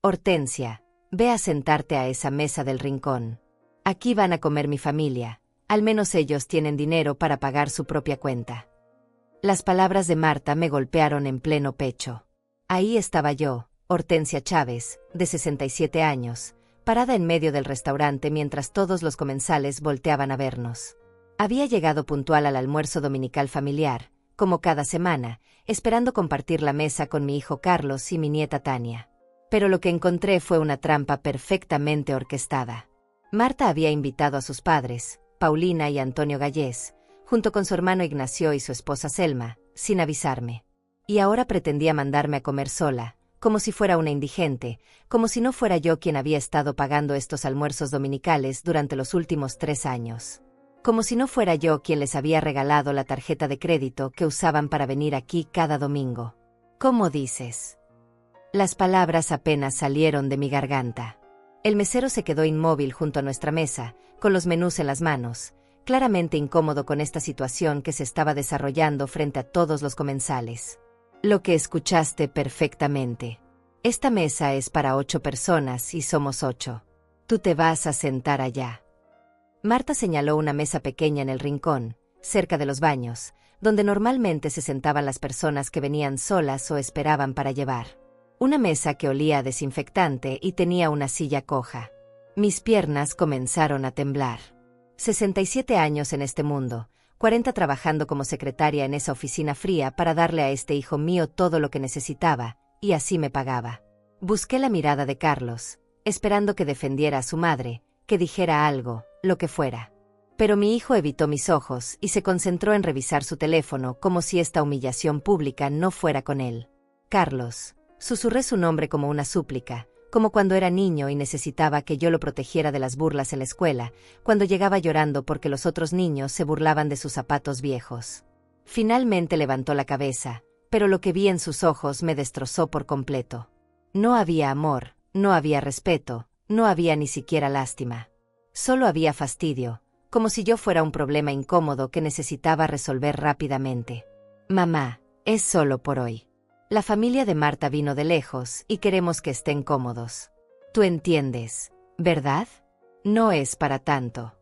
Hortensia, ve a sentarte a esa mesa del rincón. Aquí van a comer mi familia, al menos ellos tienen dinero para pagar su propia cuenta. Las palabras de Marta me golpearon en pleno pecho. Ahí estaba yo, Hortensia Chávez, de 67 años, parada en medio del restaurante mientras todos los comensales volteaban a vernos. Había llegado puntual al almuerzo dominical familiar, como cada semana, esperando compartir la mesa con mi hijo Carlos y mi nieta Tania. Pero lo que encontré fue una trampa perfectamente orquestada. Marta había invitado a sus padres, Paulina y Antonio Gallés, junto con su hermano Ignacio y su esposa Selma, sin avisarme. Y ahora pretendía mandarme a comer sola, como si fuera una indigente, como si no fuera yo quien había estado pagando estos almuerzos dominicales durante los últimos 3 años. Como si no fuera yo quien les había regalado la tarjeta de crédito que usaban para venir aquí cada domingo. ¿Cómo dices? Las palabras apenas salieron de mi garganta. El mesero se quedó inmóvil junto a nuestra mesa, con los menús en las manos, claramente incómodo con esta situación que se estaba desarrollando frente a todos los comensales. Lo que escuchaste perfectamente. Esta mesa es para 8 personas y somos 8. Tú te vas a sentar allá. Marta señaló una mesa pequeña en el rincón, cerca de los baños, donde normalmente se sentaban las personas que venían solas o esperaban para llevar. Una mesa que olía a desinfectante y tenía una silla coja. Mis piernas comenzaron a temblar. 67 años en este mundo, 40 trabajando como secretaria en esa oficina fría para darle a este hijo mío todo lo que necesitaba, y así me pagaba. Busqué la mirada de Carlos, esperando que defendiera a su madre, que dijera algo, lo que fuera. Pero mi hijo evitó mis ojos y se concentró en revisar su teléfono como si esta humillación pública no fuera con él. Carlos. Susurré su nombre como una súplica, como cuando era niño y necesitaba que yo lo protegiera de las burlas en la escuela, cuando llegaba llorando porque los otros niños se burlaban de sus zapatos viejos. Finalmente levantó la cabeza, pero lo que vi en sus ojos me destrozó por completo. No había amor, no había respeto, no había ni siquiera lástima. Solo había fastidio, como si yo fuera un problema incómodo que necesitaba resolver rápidamente. Mamá, es solo por hoy. La familia de Marta vino de lejos y queremos que estén cómodos. Tú entiendes, ¿verdad? No es para tanto.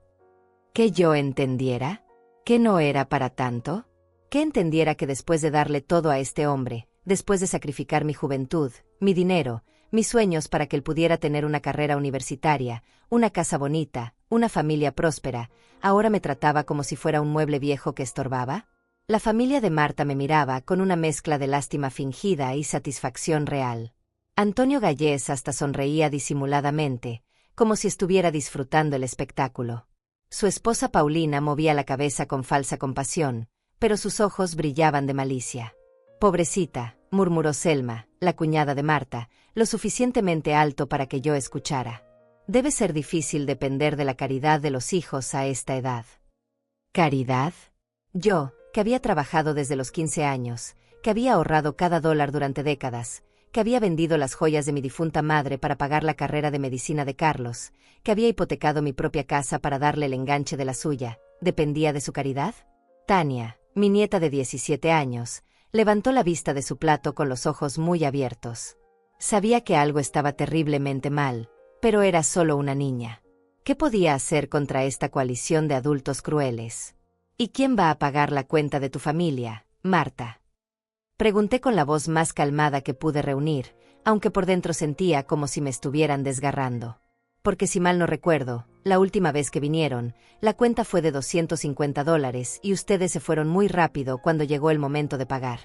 ¿Que yo entendiera? ¿Que no era para tanto? ¿Que entendiera que después de darle todo a este hombre, después de sacrificar mi juventud, mi dinero, mis sueños para que él pudiera tener una carrera universitaria, una casa bonita, una familia próspera, ahora me trataba como si fuera un mueble viejo que estorbaba? La familia de Marta me miraba con una mezcla de lástima fingida y satisfacción real. Antonio Gallés hasta sonreía disimuladamente, como si estuviera disfrutando el espectáculo. Su esposa Paulina movía la cabeza con falsa compasión, pero sus ojos brillaban de malicia. Pobrecita, murmuró Selma, la cuñada de Marta, lo suficientemente alto para que yo escuchara. Debe ser difícil depender de la caridad de los hijos a esta edad. ¿Caridad? Yo, que había trabajado desde los 15 años, que había ahorrado cada dólar durante décadas, que había vendido las joyas de mi difunta madre para pagar la carrera de medicina de Carlos, que había hipotecado mi propia casa para darle el enganche de la suya, ¿dependía de su caridad? Tania, mi nieta de 17 años, levantó la vista de su plato con los ojos muy abiertos. Sabía que algo estaba terriblemente mal, pero era solo una niña. ¿Qué podía hacer contra esta coalición de adultos crueles? ¿Y quién va a pagar la cuenta de tu familia, Marta? Pregunté con la voz más calmada que pude reunir, aunque por dentro sentía como si me estuvieran desgarrando. Porque si mal no recuerdo, la última vez que vinieron, la cuenta fue de $250 y ustedes se fueron muy rápido cuando llegó el momento de pagar.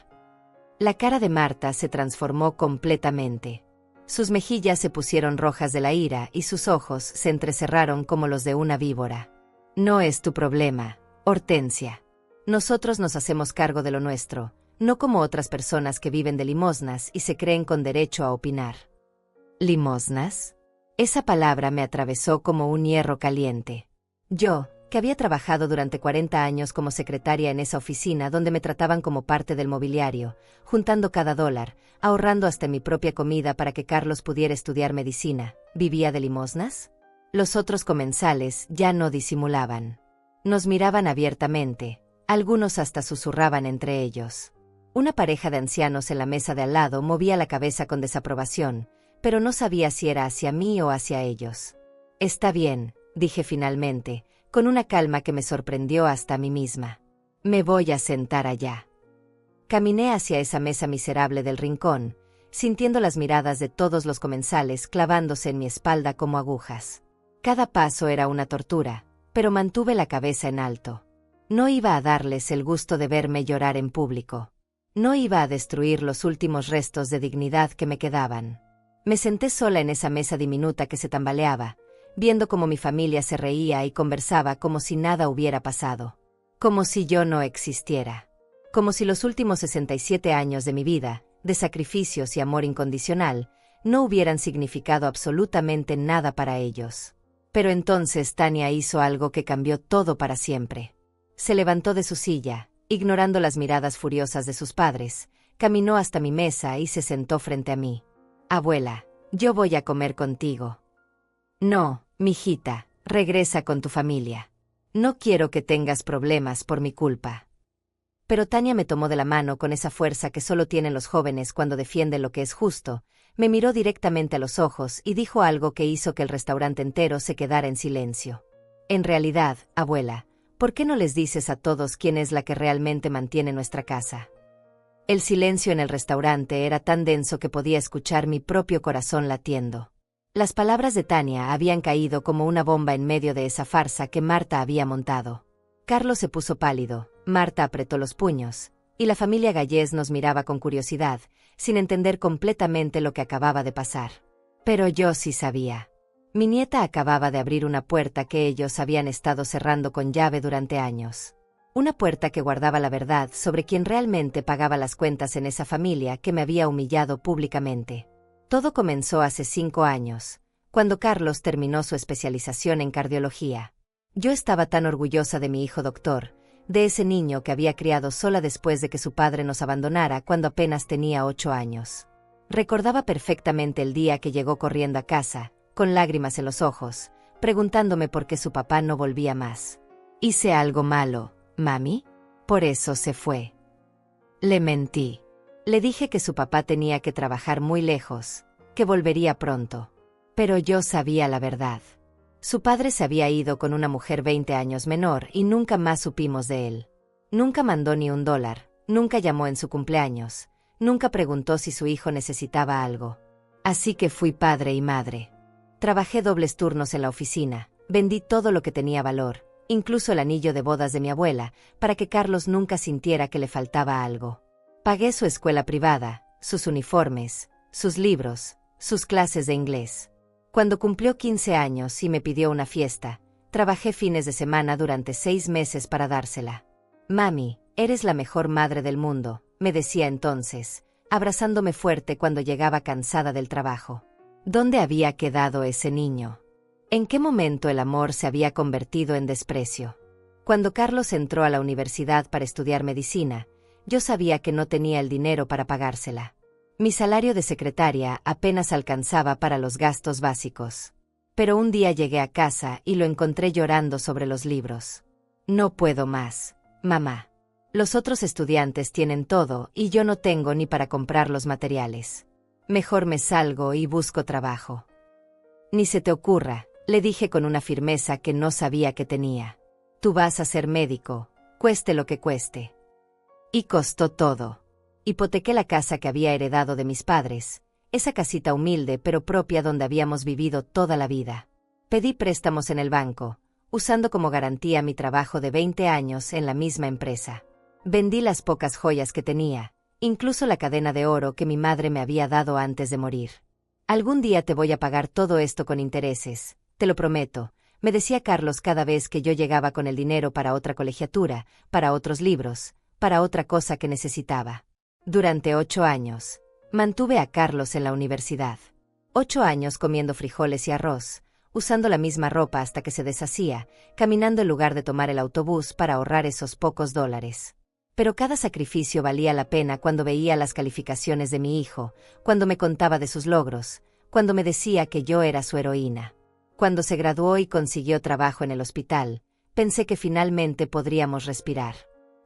La cara de Marta se transformó completamente. Sus mejillas se pusieron rojas de la ira y sus ojos se entrecerraron como los de una víbora. No es tu problema, Hortensia. Nosotros nos hacemos cargo de lo nuestro, no como otras personas que viven de limosnas y se creen con derecho a opinar. ¿Limosnas? Esa palabra me atravesó como un hierro caliente. Yo, que había trabajado durante 40 años como secretaria en esa oficina donde me trataban como parte del mobiliario, juntando cada dólar, ahorrando hasta mi propia comida para que Carlos pudiera estudiar medicina, ¿vivía de limosnas? Los otros comensales ya no disimulaban. Nos miraban abiertamente, algunos hasta susurraban entre ellos. Una pareja de ancianos en la mesa de al lado movía la cabeza con desaprobación, pero no sabía si era hacia mí o hacia ellos. Está bien, dije finalmente, con una calma que me sorprendió hasta a mí misma. Me voy a sentar allá. Caminé hacia esa mesa miserable del rincón, sintiendo las miradas de todos los comensales clavándose en mi espalda como agujas. Cada paso era una tortura, pero mantuve la cabeza en alto. No iba a darles el gusto de verme llorar en público. No iba a destruir los últimos restos de dignidad que me quedaban. Me senté sola en esa mesa diminuta que se tambaleaba, viendo cómo mi familia se reía y conversaba como si nada hubiera pasado. Como si yo no existiera. Como si los últimos 67 años de mi vida, de sacrificios y amor incondicional, no hubieran significado absolutamente nada para ellos. Pero entonces Tania hizo algo que cambió todo para siempre. Se levantó de su silla, ignorando las miradas furiosas de sus padres, caminó hasta mi mesa y se sentó frente a mí. Abuela, yo voy a comer contigo. No, mijita, regresa con tu familia. No quiero que tengas problemas por mi culpa. Pero Tania me tomó de la mano con esa fuerza que solo tienen los jóvenes cuando defienden lo que es justo, me miró directamente a los ojos y dijo algo que hizo que el restaurante entero se quedara en silencio. En realidad, abuela, ¿por qué no les dices a todos quién es la que realmente mantiene nuestra casa? El silencio en el restaurante era tan denso que podía escuchar mi propio corazón latiendo. Las palabras de Tania habían caído como una bomba en medio de esa farsa que Marta había montado. Carlos se puso pálido, Marta apretó los puños, y la familia Gallés nos miraba con curiosidad, sin entender completamente lo que acababa de pasar. Pero yo sí sabía. Mi nieta acababa de abrir una puerta que ellos habían estado cerrando con llave durante años. Una puerta que guardaba la verdad sobre quién realmente pagaba las cuentas en esa familia que me había humillado públicamente. Todo comenzó hace 5 años, cuando Carlos terminó su especialización en cardiología. Yo estaba tan orgullosa de mi hijo doctor, de ese niño que había criado sola después de que su padre nos abandonara cuando apenas tenía 8 años. Recordaba perfectamente el día que llegó corriendo a casa, con lágrimas en los ojos, preguntándome por qué su papá no volvía más. ¿Hice algo malo, mami? Por eso se fue. Le mentí. Le dije que su papá tenía que trabajar muy lejos, que volvería pronto. Pero yo sabía la verdad. Su padre se había ido con una mujer 20 años menor y nunca más supimos de él. Nunca mandó ni $1, nunca llamó en su cumpleaños, nunca preguntó si su hijo necesitaba algo. Así que fui padre y madre. Trabajé dobles turnos en la oficina, vendí todo lo que tenía valor, incluso el anillo de bodas de mi abuela, para que Carlos nunca sintiera que le faltaba algo. Pagué su escuela privada, sus uniformes, sus libros, sus clases de inglés. Cuando cumplió 15 años y me pidió una fiesta, trabajé fines de semana durante 6 meses para dársela. Mami, eres la mejor madre del mundo, me decía entonces, abrazándome fuerte cuando llegaba cansada del trabajo. ¿Dónde había quedado ese niño? ¿En qué momento el amor se había convertido en desprecio? Cuando Carlos entró a la universidad para estudiar medicina, yo sabía que no tenía el dinero para pagársela. Mi salario de secretaria apenas alcanzaba para los gastos básicos. Pero un día llegué a casa y lo encontré llorando sobre los libros. No puedo más, mamá. Los otros estudiantes tienen todo y yo no tengo ni para comprar los materiales. Mejor me salgo y busco trabajo. Ni se te ocurra, le dije con una firmeza que no sabía que tenía. Tú vas a ser médico, cueste lo que cueste. Y costó todo. Hipotequé la casa que había heredado de mis padres, esa casita humilde pero propia donde habíamos vivido toda la vida. Pedí préstamos en el banco, usando como garantía mi trabajo de 20 años en la misma empresa. Vendí las pocas joyas que tenía, incluso la cadena de oro que mi madre me había dado antes de morir. Algún día te voy a pagar todo esto con intereses, te lo prometo, me decía Carlos cada vez que yo llegaba con el dinero para otra colegiatura, para otros libros, para otra cosa que necesitaba. Durante 8 años, mantuve a Carlos en la universidad. 8 años comiendo frijoles y arroz, usando la misma ropa hasta que se deshacía, caminando en lugar de tomar el autobús para ahorrar esos pocos dólares. Pero cada sacrificio valía la pena cuando veía las calificaciones de mi hijo, cuando me contaba de sus logros, cuando me decía que yo era su heroína. Cuando se graduó y consiguió trabajo en el hospital, pensé que finalmente podríamos respirar.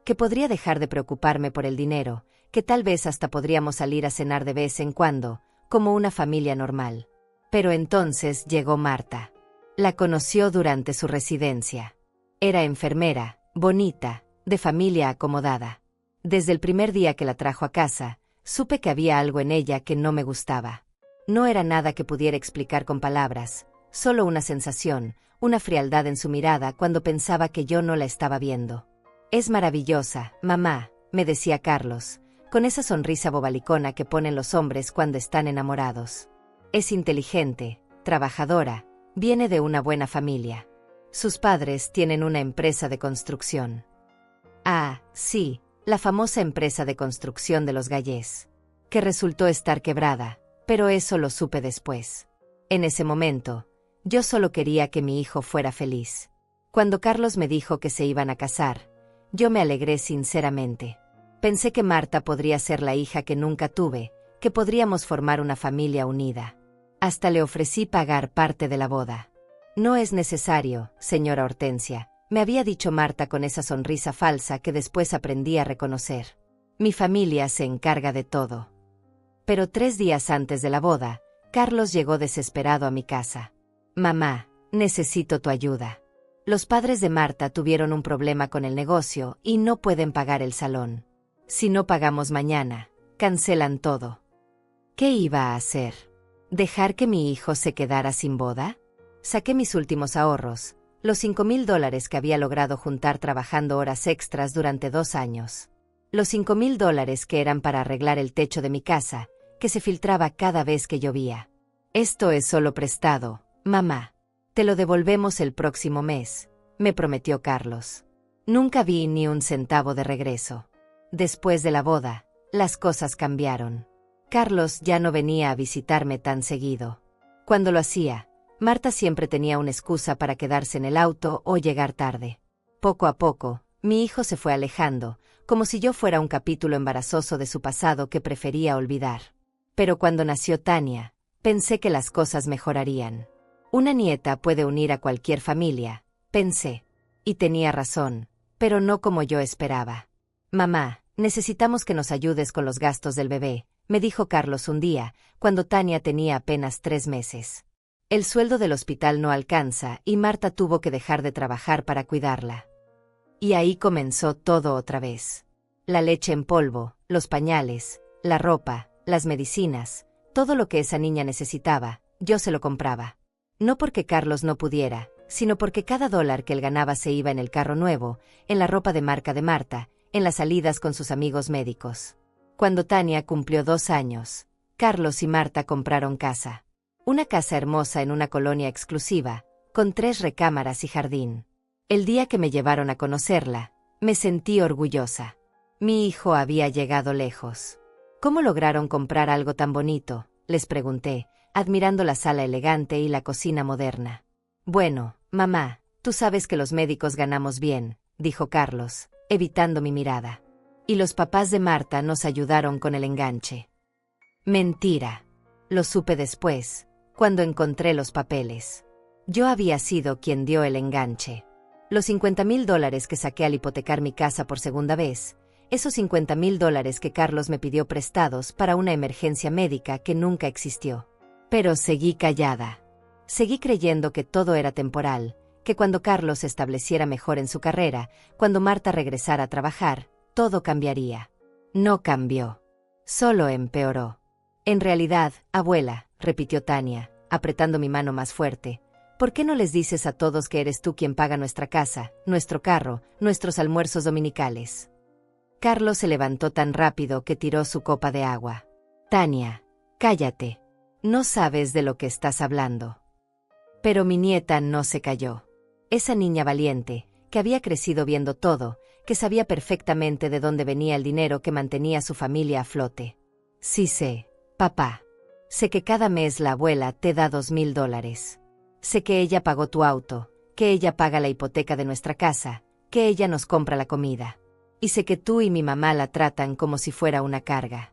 Que podría dejar de preocuparme por el dinero, que tal vez hasta podríamos salir a cenar de vez en cuando, como una familia normal. Pero entonces llegó Marta. La conoció durante su residencia. Era enfermera, bonita, de familia acomodada. Desde el primer día que la trajo a casa, supe que había algo en ella que no me gustaba. No era nada que pudiera explicar con palabras, solo una sensación, una frialdad en su mirada cuando pensaba que yo no la estaba viendo. «Es maravillosa, mamá», me decía Carlos, con esa sonrisa bobalicona que ponen los hombres cuando están enamorados. «Es inteligente, trabajadora, viene de una buena familia. Sus padres tienen una empresa de construcción». Ah, sí, la famosa empresa de construcción de los Gallés, que resultó estar quebrada, pero eso lo supe después. En ese momento, yo solo quería que mi hijo fuera feliz. Cuando Carlos me dijo que se iban a casar, yo me alegré sinceramente. Pensé que Marta podría ser la hija que nunca tuve, que podríamos formar una familia unida. Hasta le ofrecí pagar parte de la boda. «No es necesario, señora Hortensia», me había dicho Marta con esa sonrisa falsa que después aprendí a reconocer. «Mi familia se encarga de todo». Pero 3 días antes de la boda, Carlos llegó desesperado a mi casa. «Mamá, necesito tu ayuda. Los padres de Marta tuvieron un problema con el negocio y no pueden pagar el salón. Si no pagamos mañana, cancelan todo». ¿Qué iba a hacer? ¿Dejar que mi hijo se quedara sin boda? Saqué mis últimos ahorros, los $5,000 que había logrado juntar trabajando horas extras durante 2 años. Los $5,000 que eran para arreglar el techo de mi casa, que se filtraba cada vez que llovía. «Esto es solo prestado, mamá. Te lo devolvemos el próximo mes», me prometió Carlos. Nunca vi ni un centavo de regreso. Después de la boda, las cosas cambiaron. Carlos ya no venía a visitarme tan seguido. Cuando lo hacía, Marta siempre tenía una excusa para quedarse en el auto o llegar tarde. Poco a poco, mi hijo se fue alejando, como si yo fuera un capítulo embarazoso de su pasado que prefería olvidar. Pero cuando nació Tania, pensé que las cosas mejorarían. Una nieta puede unir a cualquier familia, pensé. Y tenía razón, pero no como yo esperaba. «Mamá, necesitamos que nos ayudes con los gastos del bebé», me dijo Carlos un día, cuando Tania tenía apenas 3 meses. El sueldo del hospital no alcanza y Marta tuvo que dejar de trabajar para cuidarla. Y ahí comenzó todo otra vez. La leche en polvo, los pañales, la ropa, las medicinas, todo lo que esa niña necesitaba, yo se lo compraba. No porque Carlos no pudiera, sino porque cada dólar que él ganaba se iba en el carro nuevo, en la ropa de marca de Marta, en las salidas con sus amigos médicos. Cuando Tania cumplió 2 años, Carlos y Marta compraron casa. Una casa hermosa en una colonia exclusiva, con 3 recámaras y jardín. El día que me llevaron a conocerla, me sentí orgullosa. Mi hijo había llegado lejos. «¿Cómo lograron comprar algo tan bonito?», les pregunté, admirando la sala elegante y la cocina moderna. «Bueno, mamá, tú sabes que los médicos ganamos bien», dijo Carlos, evitando mi mirada. «Y los papás de Marta nos ayudaron con el enganche». Mentira. Lo supe después, cuando encontré los papeles. Yo había sido quien dio el enganche. Los $50,000 que saqué al hipotecar mi casa por segunda vez, esos $50,000 que Carlos me pidió prestados para una emergencia médica que nunca existió. Pero seguí callada. Seguí creyendo que todo era temporal, que cuando Carlos se estableciera mejor en su carrera, cuando Marta regresara a trabajar, todo cambiaría. No cambió. Solo empeoró. «En realidad, abuela», repitió Tania, apretando mi mano más fuerte, «¿por qué no les dices a todos que eres tú quien paga nuestra casa, nuestro carro, nuestros almuerzos dominicales?» Carlos se levantó tan rápido que tiró su copa de agua. «Tania, cállate. No sabes de lo que estás hablando». Pero mi nieta no se calló. Esa niña valiente, que había crecido viendo todo, que sabía perfectamente de dónde venía el dinero que mantenía a su familia a flote. «Sí sé, papá. Sé que cada mes la abuela te da $2,000. Sé que ella pagó tu auto, que ella paga la hipoteca de nuestra casa, que ella nos compra la comida. Y sé que tú y mi mamá la tratan como si fuera una carga».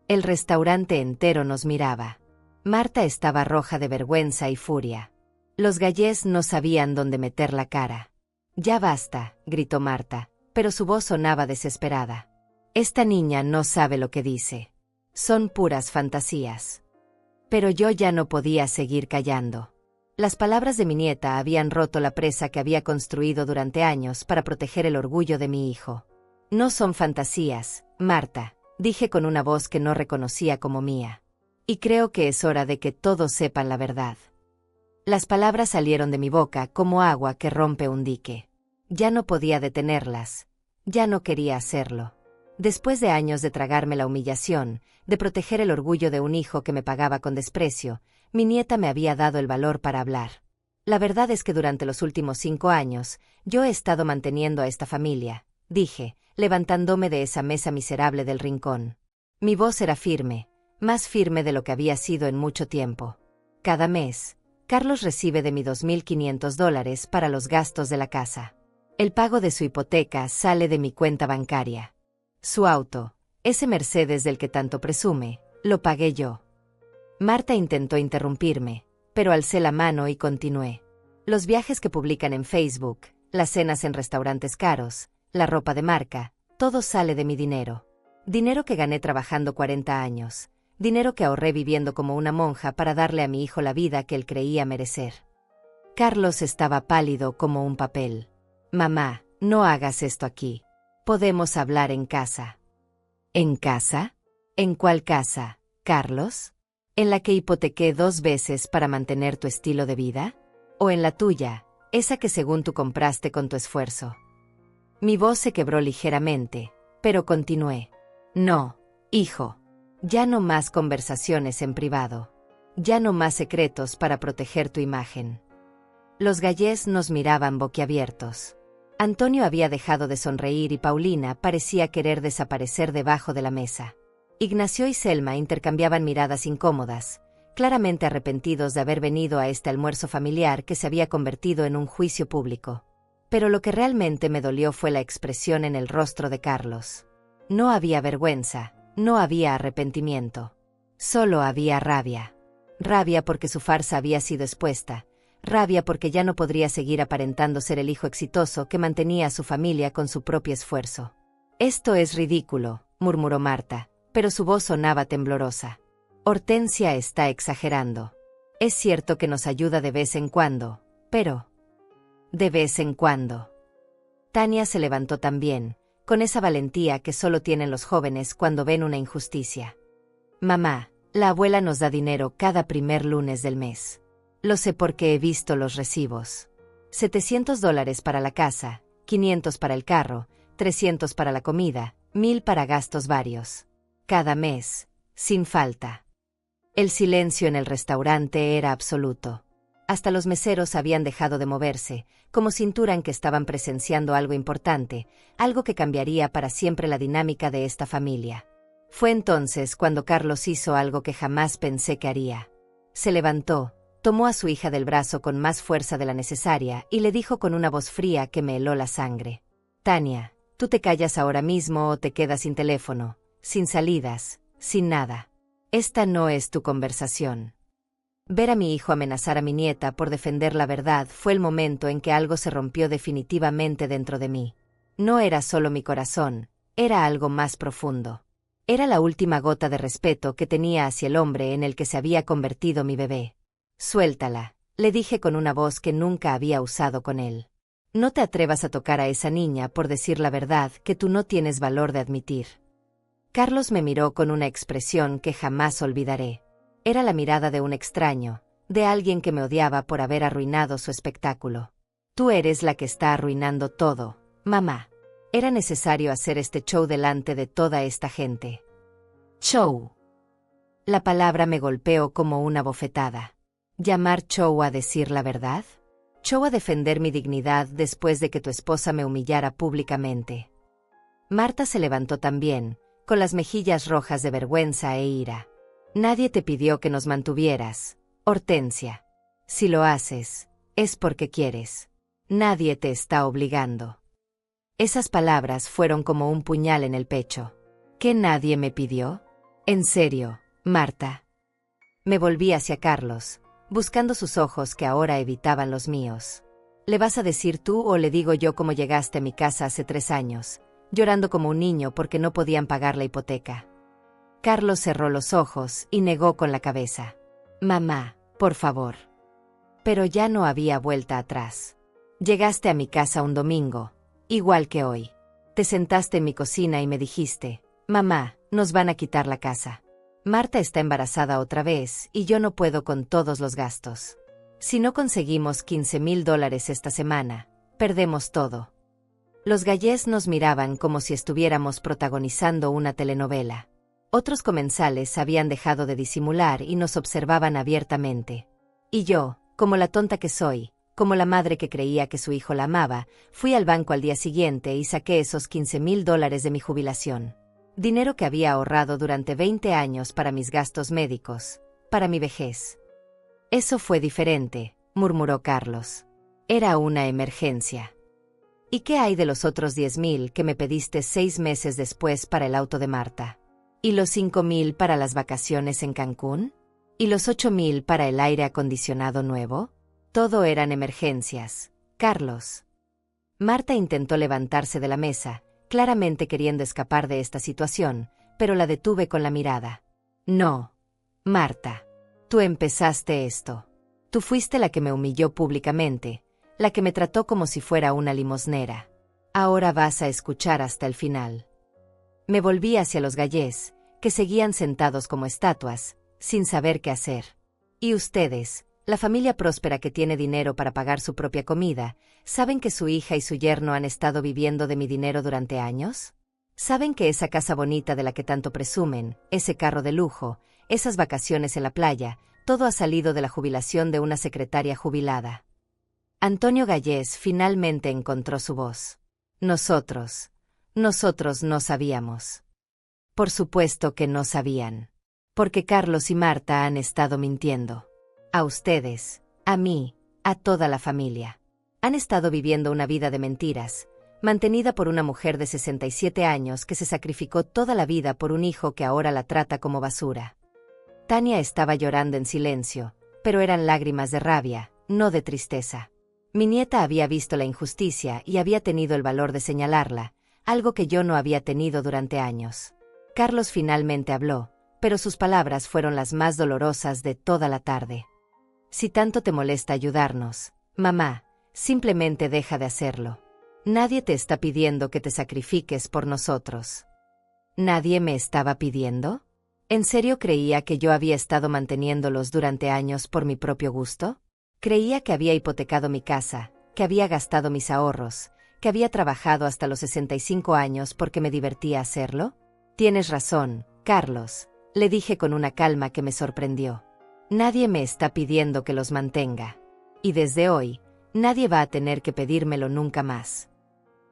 El restaurante entero nos miraba. Marta estaba roja de vergüenza y furia. Los Gallés no sabían dónde meter la cara. «Ya basta», gritó Marta, pero su voz sonaba desesperada. «Esta niña no sabe lo que dice. Son puras fantasías. Pero yo ya no podía seguir callando. Las palabras de mi nieta habían roto la presa que había construido durante años para proteger el orgullo de mi hijo. No son fantasías, Marta, dije con una voz que no reconocía como mía. Y creo que es hora de que todos sepan la verdad. Las palabras salieron de mi boca como agua que rompe un dique. Ya no podía detenerlas. Ya no quería hacerlo. Después de años de tragarme la humillación, de proteger el orgullo de un hijo que me pagaba con desprecio, mi nieta me había dado el valor para hablar. La verdad es que durante los últimos 5 años, yo he estado manteniendo a esta familia, dije, levantándome de esa mesa miserable del rincón. Mi voz era firme, más firme de lo que había sido en mucho tiempo. Cada mes, Carlos recibe de mí $2.500 para los gastos de la casa. El pago de su hipoteca sale de mi cuenta bancaria. Su auto, ese Mercedes del que tanto presume, lo pagué yo. Marta intentó interrumpirme, pero alcé la mano y continué. Los viajes que publican en Facebook, las cenas en restaurantes caros, la ropa de marca, todo sale de mi dinero. Dinero que gané trabajando 40 años. Dinero que ahorré viviendo como una monja para darle a mi hijo la vida que él creía merecer. Carlos estaba pálido como un papel. Mamá, no hagas esto aquí. Podemos hablar en casa. ¿En casa? ¿En cuál casa, Carlos? ¿En la que hipotequé 2 veces para mantener tu estilo de vida? ¿O en la tuya, esa que según tú compraste con tu esfuerzo? Mi voz se quebró ligeramente, pero continué. No, hijo. Ya no más conversaciones en privado. Ya no más secretos para proteger tu imagen. Los Gallés nos miraban boquiabiertos. Antonio había dejado de sonreír y Paulina parecía querer desaparecer debajo de la mesa. Ignacio y Selma intercambiaban miradas incómodas, claramente arrepentidos de haber venido a este almuerzo familiar que se había convertido en un juicio público. Pero lo que realmente me dolió fue la expresión en el rostro de Carlos. No había vergüenza. No había arrepentimiento. Solo había rabia. Rabia porque su farsa había sido expuesta. Rabia porque ya no podría seguir aparentando ser el hijo exitoso que mantenía a su familia con su propio esfuerzo. Esto es ridículo, murmuró Marta, pero su voz sonaba temblorosa. Hortensia está exagerando. Es cierto que nos ayuda de vez en cuando, pero... ¿De vez en cuando? Tania se levantó también, con esa valentía que solo tienen los jóvenes cuando ven una injusticia. Mamá, la abuela nos da dinero cada primer lunes del mes. Lo sé porque he visto los recibos. $700 para la casa, 500 para el carro, 300 para la comida, 1000 para gastos varios. Cada mes, sin falta. El silencio en el restaurante era absoluto. Hasta los meseros habían dejado de moverse, como si inturan que estaban presenciando algo importante, algo que cambiaría para siempre la dinámica de esta familia. Fue entonces cuando Carlos hizo algo que jamás pensé que haría. Se levantó, tomó a su hija del brazo con más fuerza de la necesaria y le dijo con una voz fría que me heló la sangre. Tania, tú te callas ahora mismo o te quedas sin teléfono, sin salidas, sin nada. Esta no es tu conversación. Ver a mi hijo amenazar a mi nieta por defender la verdad fue el momento en que algo se rompió definitivamente dentro de mí. No era solo mi corazón, era algo más profundo. Era la última gota de respeto que tenía hacia el hombre en el que se había convertido mi bebé. Suéltala, le dije con una voz que nunca había usado con él. No te atrevas a tocar a esa niña por decir la verdad que tú no tienes valor de admitir. Carlos me miró con una expresión que jamás olvidaré. Era la mirada de un extraño, de alguien que me odiaba por haber arruinado su espectáculo. Tú eres la que está arruinando todo, mamá. Era necesario hacer este show delante de toda esta gente. Show. La palabra me golpeó como una bofetada. ¿Llamar show a decir la verdad? ¿Show a defender mi dignidad después de que tu esposa me humillara públicamente? Marta se levantó también, con las mejillas rojas de vergüenza e ira. Nadie te pidió que nos mantuvieras, Hortensia. Si lo haces, es porque quieres. Nadie te está obligando. Esas palabras fueron como un puñal en el pecho. ¿Qué nadie me pidió? En serio, Marta. Me volví hacia Carlos, buscando sus ojos que ahora evitaban los míos. ¿Le vas a decir tú o le digo yo cómo llegaste a mi casa hace 3 años, llorando como un niño porque no podían pagar la hipoteca? Carlos cerró los ojos y negó con la cabeza. Mamá, por favor. Pero ya no había vuelta atrás. Llegaste a mi casa un domingo, igual que hoy. Te sentaste en mi cocina y me dijiste, mamá, nos van a quitar la casa. Marta está embarazada otra vez y yo no puedo con todos los gastos. Si no conseguimos $15,000 esta semana, perdemos todo. Los Gallés nos miraban como si estuviéramos protagonizando una telenovela. Otros comensales habían dejado de disimular y nos observaban abiertamente. Y yo, como la tonta que soy, como la madre que creía que su hijo la amaba, fui al banco al día siguiente y saqué esos $15,000 de mi jubilación. Dinero que había ahorrado durante 20 años para mis gastos médicos, para mi vejez. Eso fue diferente, murmuró Carlos. Era una emergencia. ¿Y qué hay de los otros 10,000 que me pediste 6 meses después para el auto de Marta? ¿Y los 5,000 para las vacaciones en Cancún? ¿Y los 8,000 para el aire acondicionado nuevo? Todo eran emergencias, Carlos. Marta intentó levantarse de la mesa, claramente queriendo escapar de esta situación, pero la detuve con la mirada. No, Marta. Tú empezaste esto. Tú fuiste la que me humilló públicamente, la que me trató como si fuera una limosnera. Ahora vas a escuchar hasta el final. Me volví hacia los Gallés, que seguían sentados como estatuas, sin saber qué hacer. Y ustedes, la familia próspera que tiene dinero para pagar su propia comida, ¿saben que su hija y su yerno han estado viviendo de mi dinero durante años? ¿Saben que esa casa bonita de la que tanto presumen, ese carro de lujo, esas vacaciones en la playa, todo ha salido de la jubilación de una secretaria jubilada? Antonio Gallés finalmente encontró su voz. Nosotros no sabíamos. Por supuesto que no sabían. Porque Carlos y Marta han estado mintiendo. A ustedes, a mí, a toda la familia. Han estado viviendo una vida de mentiras, mantenida por una mujer de 67 años que se sacrificó toda la vida por un hijo que ahora la trata como basura. Tania estaba llorando en silencio, pero eran lágrimas de rabia, no de tristeza. Mi nieta había visto la injusticia y había tenido el valor de señalarla, algo que yo no había tenido durante años. Carlos finalmente habló, pero sus palabras fueron las más dolorosas de toda la tarde. Si tanto te molesta ayudarnos, mamá, simplemente deja de hacerlo. Nadie te está pidiendo que te sacrifiques por nosotros. ¿Nadie me estaba pidiendo? ¿En serio creía que yo había estado manteniéndolos durante años por mi propio gusto? Creía que había hipotecado mi casa, que había gastado mis ahorros, que había trabajado hasta los 65 años porque me divertía hacerlo. Tienes razón, Carlos, le dije con una calma que me sorprendió. Nadie me está pidiendo que los mantenga. Y desde hoy, nadie va a tener que pedírmelo nunca más.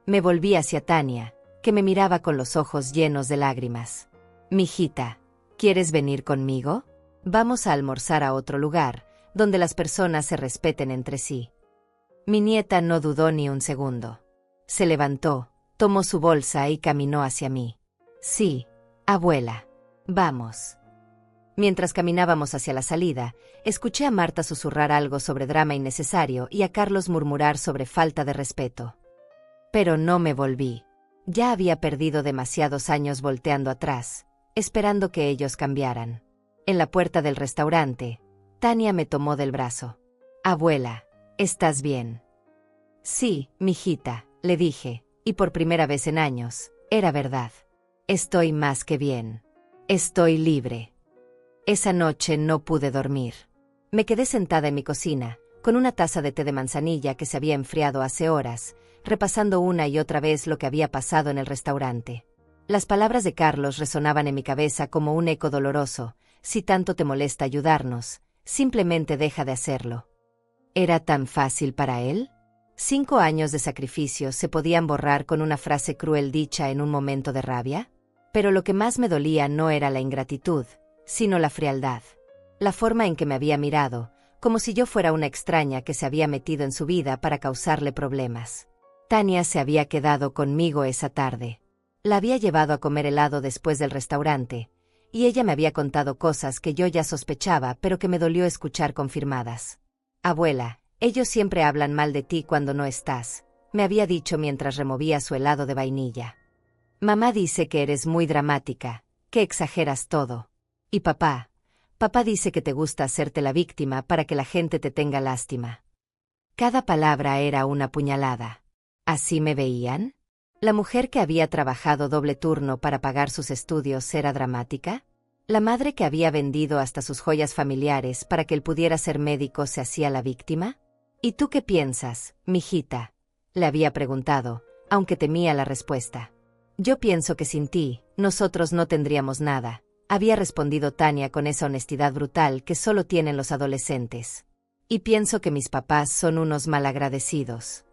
Me volví hacia Tania, que me miraba con los ojos llenos de lágrimas. Mijita, ¿quieres venir conmigo? Vamos a almorzar a otro lugar, donde las personas se respeten entre sí. Mi nieta no dudó ni un segundo. Se levantó, tomó su bolsa y caminó hacia mí. Sí, abuela. Vamos. Mientras caminábamos hacia la salida, escuché a Marta susurrar algo sobre drama innecesario y a Carlos murmurar sobre falta de respeto. Pero no me volví. Ya había perdido demasiados años volteando atrás, esperando que ellos cambiaran. En la puerta del restaurante, Tania me tomó del brazo. Abuela, ¿estás bien? Sí, mijita, le dije, y por primera vez en años, era verdad. Estoy más que bien. Estoy libre. Esa noche no pude dormir. Me quedé sentada en mi cocina, con una taza de té de manzanilla que se había enfriado hace horas, repasando una y otra vez lo que había pasado en el restaurante. Las palabras de Carlos resonaban en mi cabeza como un eco doloroso. Si tanto te molesta ayudarnos, simplemente deja de hacerlo. ¿Era tan fácil para él? 5 años de sacrificio se podían borrar con una frase cruel dicha en un momento de rabia. Pero lo que más me dolía no era la ingratitud, sino la frialdad. La forma en que me había mirado, como si yo fuera una extraña que se había metido en su vida para causarle problemas. Tania se había quedado conmigo esa tarde. La había llevado a comer helado después del restaurante, y ella me había contado cosas que yo ya sospechaba pero que me dolió escuchar confirmadas. Abuela, ellos siempre hablan mal de ti cuando no estás, me había dicho mientras removía su helado de vainilla. Mamá dice que eres muy dramática, que exageras todo. Y papá Papá dice que te gusta hacerte la víctima para que la gente te tenga lástima. Cada palabra era una puñalada. ¿Así me veían? ¿La mujer que había trabajado doble turno para pagar sus estudios era dramática? ¿La madre que había vendido hasta sus joyas familiares para que él pudiera ser médico se hacía la víctima? ¿Y tú qué piensas, mijita?, le había preguntado, aunque temía la respuesta. Yo pienso que sin ti, nosotros no tendríamos nada, había respondido Tania con esa honestidad brutal que solo tienen los adolescentes. Y pienso que mis papás son unos malagradecidos.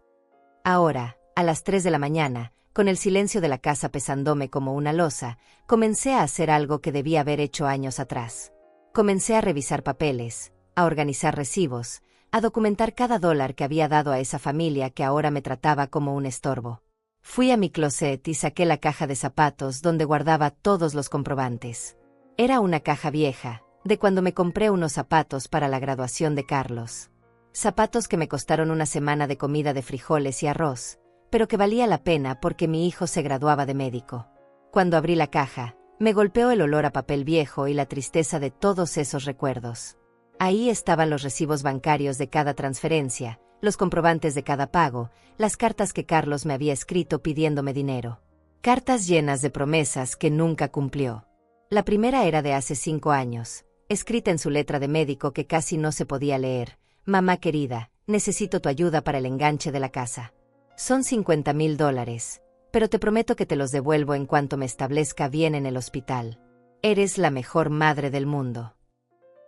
Ahora, a las 3 de la mañana, con el silencio de la casa pesándome como una losa, comencé a hacer algo que debía haber hecho años atrás. Comencé a revisar papeles, a organizar recibos, a documentar cada dólar que había dado a esa familia que ahora me trataba como un estorbo. Fui a mi closet y saqué la caja de zapatos donde guardaba todos los comprobantes. Era una caja vieja, de cuando me compré unos zapatos para la graduación de Carlos. Zapatos que me costaron una semana de comida de frijoles y arroz, pero que valía la pena porque mi hijo se graduaba de médico. Cuando abrí la caja, me golpeó el olor a papel viejo y la tristeza de todos esos recuerdos. Ahí estaban los recibos bancarios de cada transferencia, los comprobantes de cada pago, las cartas que Carlos me había escrito pidiéndome dinero. Cartas llenas de promesas que nunca cumplió. La primera era de hace 5 años, escrita en su letra de médico que casi no se podía leer. Mamá querida, necesito tu ayuda para el enganche de la casa. Son $50,000, pero te prometo que te los devuelvo en cuanto me establezca bien en el hospital. Eres la mejor madre del mundo.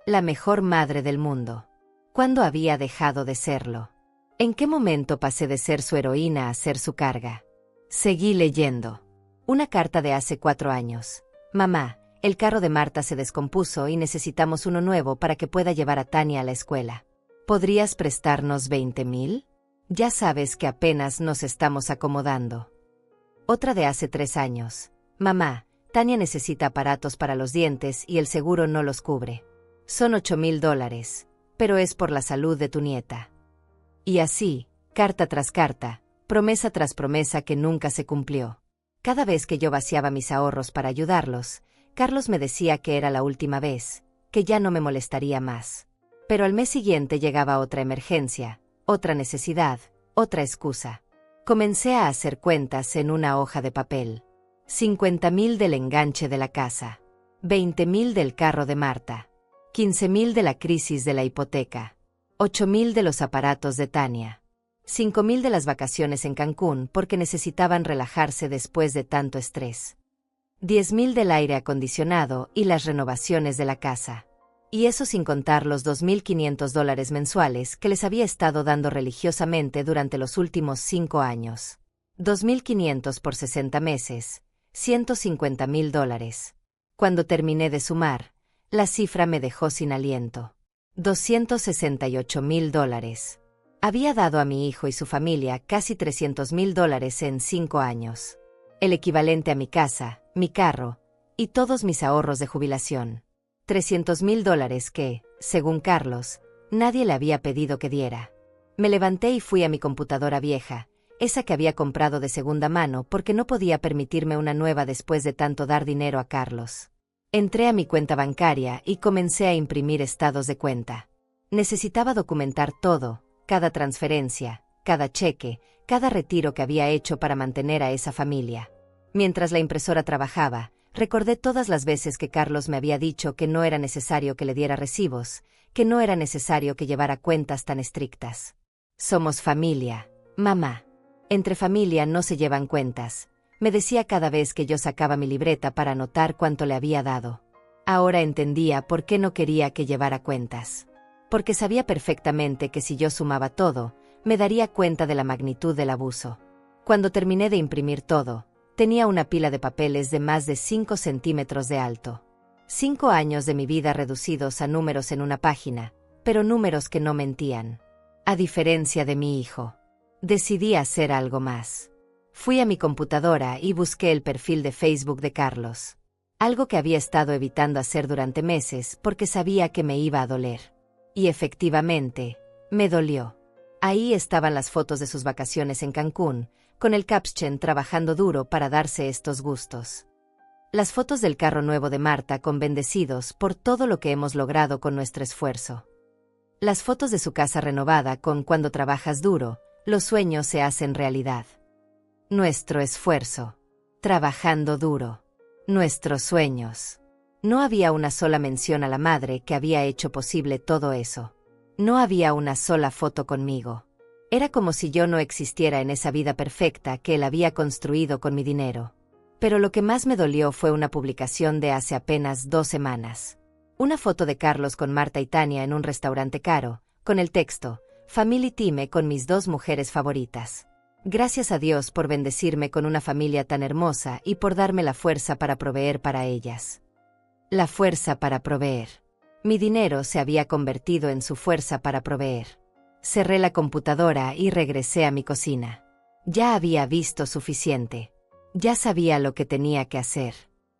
La mejor madre del mundo. ¿Cuándo había dejado de serlo? ¿En qué momento pasé de ser su heroína a ser su carga? Seguí leyendo. Una carta de hace 4 años. Mamá, el carro de Marta se descompuso y necesitamos uno nuevo para que pueda llevar a Tania a la escuela. ¿Podrías prestarnos 20,000? Ya sabes que apenas nos estamos acomodando. Otra de hace 3 años. Mamá, Tania necesita aparatos para los dientes y el seguro no los cubre. Son $8,000, pero es por la salud de tu nieta. Y así, carta tras carta, promesa tras promesa que nunca se cumplió. Cada vez que yo vaciaba mis ahorros para ayudarlos, Carlos me decía que era la última vez, que ya no me molestaría más. Pero al mes siguiente llegaba otra emergencia, otra necesidad, otra excusa. Comencé a hacer cuentas en una hoja de papel. 50,000 del enganche de la casa, 20,000 del carro de Marta, 15,000 de la crisis de la hipoteca, 8,000 de los aparatos de Tania, 5,000 de las vacaciones en Cancún porque necesitaban relajarse después de tanto estrés, 10,000 del aire acondicionado y las renovaciones de la casa. Y eso sin contar los $2,500 mensuales que les había estado dando religiosamente durante los últimos 5 años. 2,500 por 60 meses, $150,000. Cuando terminé de sumar, la cifra me dejó sin aliento. $268,000. Había dado a mi hijo y su familia casi $300,000 en 5 años. El equivalente a mi casa, mi carro y todos mis ahorros de jubilación. $300,000 que, según Carlos, nadie le había pedido que diera. Me levanté y fui a mi computadora vieja, esa que había comprado de segunda mano porque no podía permitirme una nueva después de tanto dar dinero a Carlos. Entré a mi cuenta bancaria y comencé a imprimir estados de cuenta. Necesitaba documentar todo, cada transferencia, cada cheque, cada retiro que había hecho para mantener a esa familia. Mientras la impresora trabajaba, recordé todas las veces que Carlos me había dicho que no era necesario que le diera recibos, que no era necesario que llevara cuentas tan estrictas. Somos familia, mamá. Entre familia no se llevan cuentas, me decía cada vez que yo sacaba mi libreta para anotar cuánto le había dado. Ahora entendía por qué no quería que llevara cuentas. Porque sabía perfectamente que si yo sumaba todo, me daría cuenta de la magnitud del abuso. Cuando terminé de imprimir todo, tenía una pila de papeles de más de 5 centímetros de alto. 5 años de mi vida reducidos a números en una página, pero números que no mentían. A diferencia de mi hijo, decidí hacer algo más. Fui a mi computadora y busqué el perfil de Facebook de Carlos. Algo que había estado evitando hacer durante meses porque sabía que me iba a doler. Y efectivamente, me dolió. Ahí estaban las fotos de sus vacaciones en Cancún, con el caption trabajando duro para darse estos gustos. Las fotos del carro nuevo de Marta con bendecidos por todo lo que hemos logrado con nuestro esfuerzo. Las fotos de su casa renovada con cuando trabajas duro, los sueños se hacen realidad. Nuestro esfuerzo. Trabajando duro. Nuestros sueños. No había una sola mención a la madre que había hecho posible todo eso. No había una sola foto conmigo. Era como si yo no existiera en esa vida perfecta que él había construido con mi dinero. Pero lo que más me dolió fue una publicación de hace apenas 2 semanas. Una foto de Carlos con Marta y Tania en un restaurante caro, con el texto, Family Time con mis 2 mujeres favoritas. Gracias a Dios por bendecirme con una familia tan hermosa y por darme la fuerza para proveer para ellas. La fuerza para proveer. Mi dinero se había convertido en su fuerza para proveer. Cerré la computadora y regresé a mi cocina. Ya había visto suficiente. Ya sabía lo que tenía que hacer.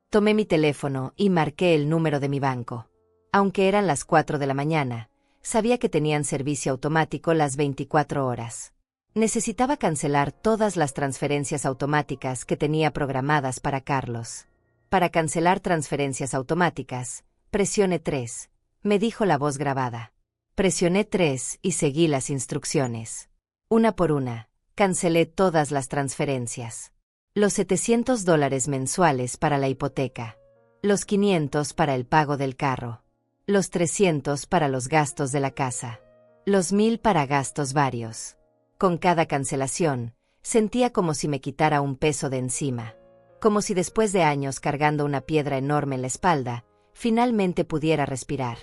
Tomé mi teléfono y marqué el número de mi banco. Aunque eran las 4 de la mañana, sabía que tenían servicio automático las 24 horas. Necesitaba cancelar todas las transferencias automáticas que tenía programadas para Carlos. Para cancelar transferencias automáticas, presione 3, me dijo la voz grabada. Presioné 3 y seguí las instrucciones. Una por una, cancelé todas las transferencias. Los $700 mensuales para la hipoteca. Los 500 para el pago del carro. Los 300 para los gastos de la casa. Los 1000 para gastos varios. Con cada cancelación, sentía como si me quitara un peso de encima. Como si después de años cargando una piedra enorme en la espalda, finalmente pudiera respirar.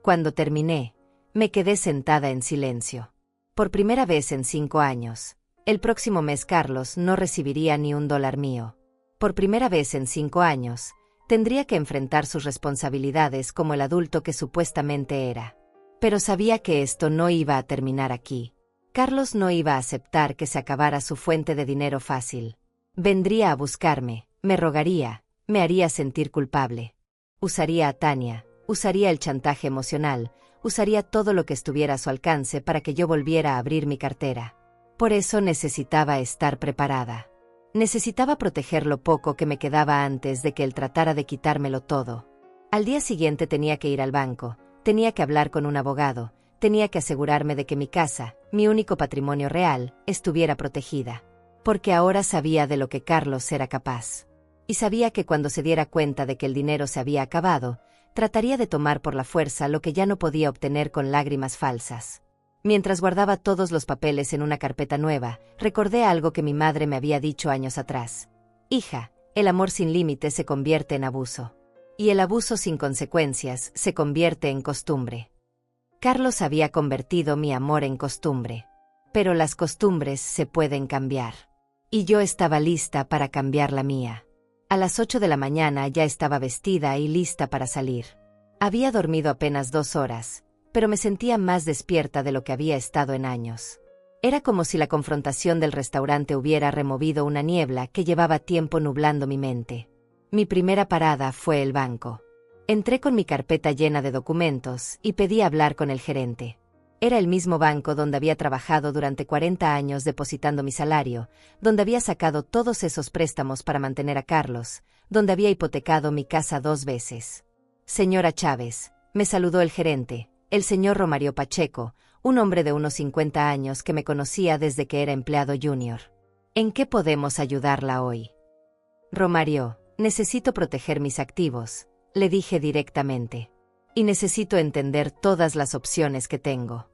Cuando terminé, me quedé sentada en silencio. Por primera vez en 5 años, el próximo mes Carlos no recibiría ni $1 mío. Por primera vez en 5 años, tendría que enfrentar sus responsabilidades como el adulto que supuestamente era. Pero sabía que esto no iba a terminar aquí. Carlos no iba a aceptar que se acabara su fuente de dinero fácil. Vendría a buscarme, me rogaría, me haría sentir culpable. Usaría a Tania, usaría el chantaje emocional, usaría todo lo que estuviera a su alcance para que yo volviera a abrir mi cartera. Por eso necesitaba estar preparada. Necesitaba proteger lo poco que me quedaba antes de que él tratara de quitármelo todo. Al día siguiente tenía que ir al banco, tenía que hablar con un abogado, tenía que asegurarme de que mi casa, mi único patrimonio real, estuviera protegida. Porque ahora sabía de lo que Carlos era capaz. Y sabía que cuando se diera cuenta de que el dinero se había acabado, trataría de tomar por la fuerza lo que ya no podía obtener con lágrimas falsas. Mientras guardaba todos los papeles en una carpeta nueva, recordé algo que mi madre me había dicho años atrás. Hija, el amor sin límites se convierte en abuso. Y el abuso sin consecuencias se convierte en costumbre. Carlos había convertido mi amor en costumbre. Pero las costumbres se pueden cambiar. Y yo estaba lista para cambiar la mía. A las 8 de la mañana ya estaba vestida y lista para salir. Había dormido apenas 2 horas, pero me sentía más despierta de lo que había estado en años. Era como si la confrontación del restaurante hubiera removido una niebla que llevaba tiempo nublando mi mente. Mi primera parada fue el banco. Entré con mi carpeta llena de documentos y pedí hablar con el gerente. Era el mismo banco donde había trabajado durante 40 años depositando mi salario, donde había sacado todos esos préstamos para mantener a Carlos, donde había hipotecado mi casa 2 veces. Señora Chávez, me saludó el gerente, el señor Romario Pacheco, un hombre de unos 50 años que me conocía desde que era empleado junior. ¿En qué podemos ayudarla hoy? Romario, necesito proteger mis activos, le dije directamente. Y necesito entender todas las opciones que tengo.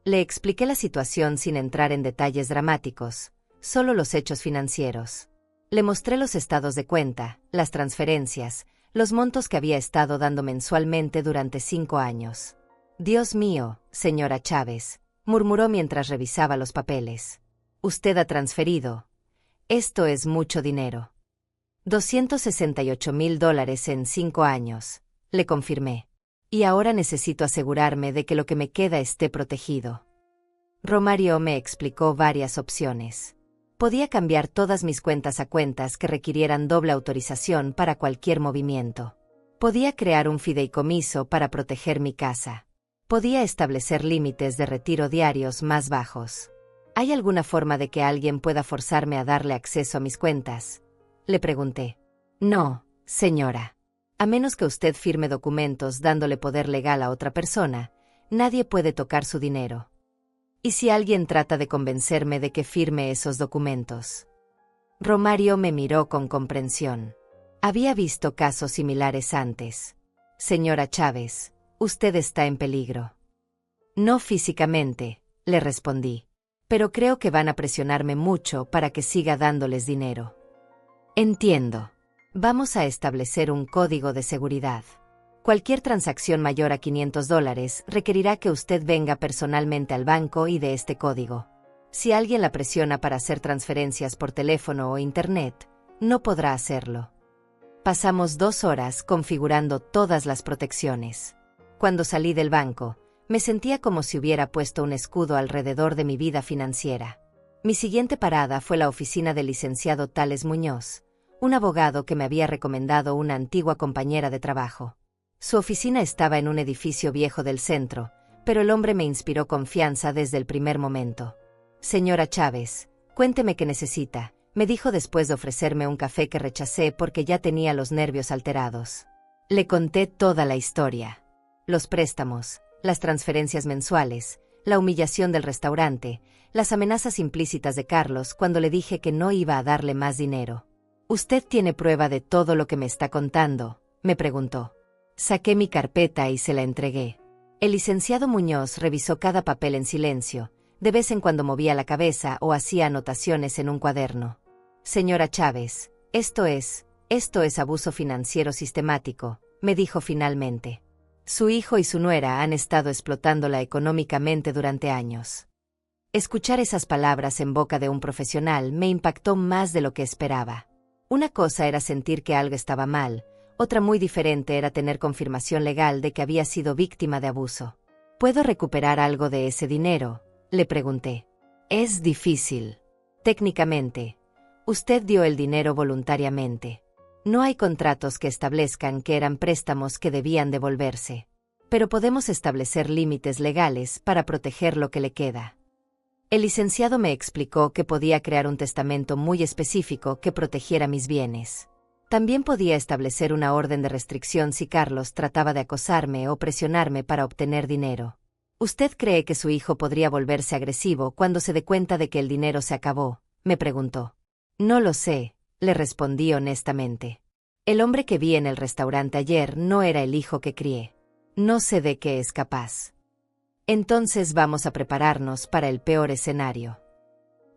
Le expliqué la situación sin entrar en detalles dramáticos, solo los hechos financieros. Le mostré los estados de cuenta, las transferencias, los montos que había estado dando mensualmente durante 5 años. Dios mío, señora Chávez, murmuró mientras revisaba los papeles. Usted ha transferido. Esto es mucho dinero. $268,000 en 5 años, le confirmé. Y ahora necesito asegurarme de que lo que me queda esté protegido. Romario me explicó varias opciones. Podía cambiar todas mis cuentas a cuentas que requirieran doble autorización para cualquier movimiento. Podía crear un fideicomiso para proteger mi casa. Podía establecer límites de retiro diarios más bajos. ¿Hay alguna forma de que alguien pueda forzarme a darle acceso a mis cuentas? Le pregunté. No, Señora, a menos que usted firme documentos dándole poder legal a otra persona, nadie puede tocar su dinero. ¿Y si alguien trata de convencerme de que firme esos documentos? Romario me miró con comprensión. Había visto casos similares antes. Señora Chávez, usted está en peligro. No físicamente, le respondí, pero creo que van a presionarme mucho para que siga dándoles dinero. Entiendo. Vamos a establecer un código de seguridad. Cualquier transacción mayor a $500 requerirá que usted venga personalmente al banco y dé este código. Si alguien la presiona para hacer transferencias por teléfono o internet, no podrá hacerlo. Pasamos 2 horas configurando todas las protecciones. Cuando salí del banco, me sentía como si hubiera puesto un escudo alrededor de mi vida financiera. Mi siguiente parada fue la oficina del licenciado Tales Muñoz, un abogado que me había recomendado una antigua compañera de trabajo. Su oficina estaba en un edificio viejo del centro, pero el hombre me inspiró confianza desde el primer momento. Señora Chávez, cuénteme qué necesita, me dijo después de ofrecerme un café que rechacé porque ya tenía los nervios alterados. Le conté toda la historia. Los préstamos, las transferencias mensuales, la humillación del restaurante, las amenazas implícitas de Carlos cuando le dije que no iba a darle más dinero. ¿Usted tiene prueba de todo lo que me está contando?, me preguntó. Saqué mi carpeta y se la entregué. El licenciado Muñoz revisó cada papel en silencio, de vez en cuando movía la cabeza o hacía anotaciones en un cuaderno. Señora Chávez, esto es abuso financiero sistemático, me dijo finalmente. Su hijo y su nuera han estado explotándola económicamente durante años. Escuchar esas palabras en boca de un profesional me impactó más de lo que esperaba. Una cosa era sentir que algo estaba mal, otra muy diferente era tener confirmación legal de que había sido víctima de abuso. ¿Puedo recuperar algo de ese dinero?, le pregunté. Es difícil. Técnicamente, usted dio el dinero voluntariamente. No hay contratos que establezcan que eran préstamos que debían devolverse. Pero podemos establecer límites legales para proteger lo que le queda. El licenciado me explicó que podía crear un testamento muy específico que protegiera mis bienes. También podía establecer una orden de restricción si Carlos trataba de acosarme o presionarme para obtener dinero. ¿Usted cree que su hijo podría volverse agresivo cuando se dé cuenta de que el dinero se acabó?, me preguntó. No lo sé, le respondí honestamente. El hombre que vi en el restaurante ayer no era el hijo que crié. No sé de qué es capaz. Entonces vamos a prepararnos para el peor escenario.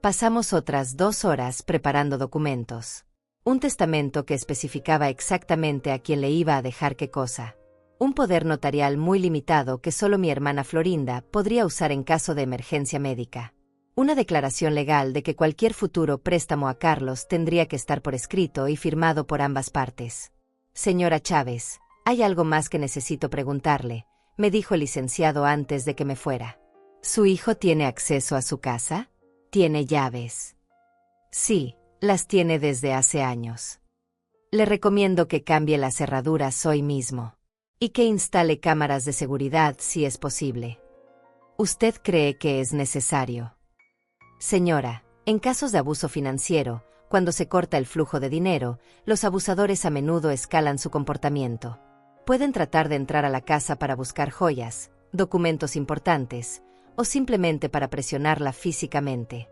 Pasamos otras 2 horas preparando documentos. Un testamento que especificaba exactamente a quién le iba a dejar qué cosa. Un poder notarial muy limitado que solo mi hermana Florinda podría usar en caso de emergencia médica. Una declaración legal de que cualquier futuro préstamo a Carlos tendría que estar por escrito y firmado por ambas partes. Señora Chávez, hay algo más que necesito preguntarle, me dijo el licenciado antes de que me fuera. ¿Su hijo tiene acceso a su casa? ¿Tiene llaves? Sí, las tiene desde hace años. Le recomiendo que cambie las cerraduras hoy mismo. Y que instale cámaras de seguridad si es posible. ¿Usted cree que es necesario? Señora, en casos de abuso financiero, cuando se corta el flujo de dinero, los abusadores a menudo escalan su comportamiento. Pueden tratar de entrar a la casa para buscar joyas, documentos importantes, o simplemente para presionarla físicamente.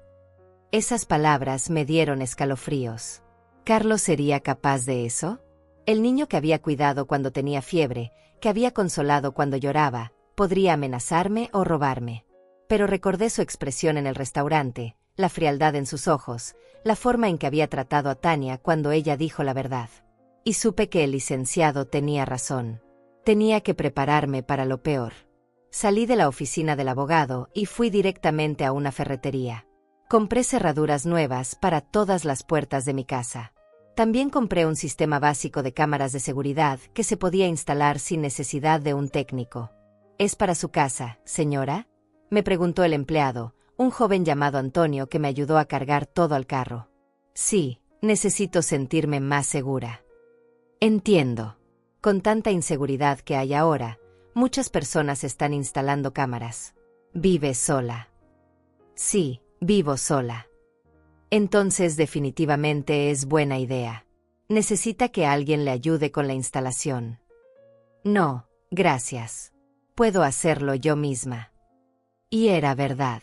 Esas palabras me dieron escalofríos. ¿Carlos sería capaz de eso? El niño que había cuidado cuando tenía fiebre, que había consolado cuando lloraba, podría amenazarme o robarme. Pero recordé su expresión en el restaurante, la frialdad en sus ojos, la forma en que había tratado a Tania cuando ella dijo la verdad. Y supe que el licenciado tenía razón. Tenía que prepararme para lo peor. Salí de la oficina del abogado y fui directamente a una ferretería. Compré cerraduras nuevas para todas las puertas de mi casa. También compré un sistema básico de cámaras de seguridad que se podía instalar sin necesidad de un técnico. ¿Es para su casa, señora?, me preguntó el empleado, un joven llamado Antonio que me ayudó a cargar todo al carro. Sí, necesito sentirme más segura. Entiendo. Con tanta inseguridad que hay ahora, muchas personas están instalando cámaras. ¿Vive sola? Sí, vivo sola. Entonces definitivamente es buena idea. ¿Necesita que alguien le ayude con la instalación? No, gracias. Puedo hacerlo yo misma. Y era verdad.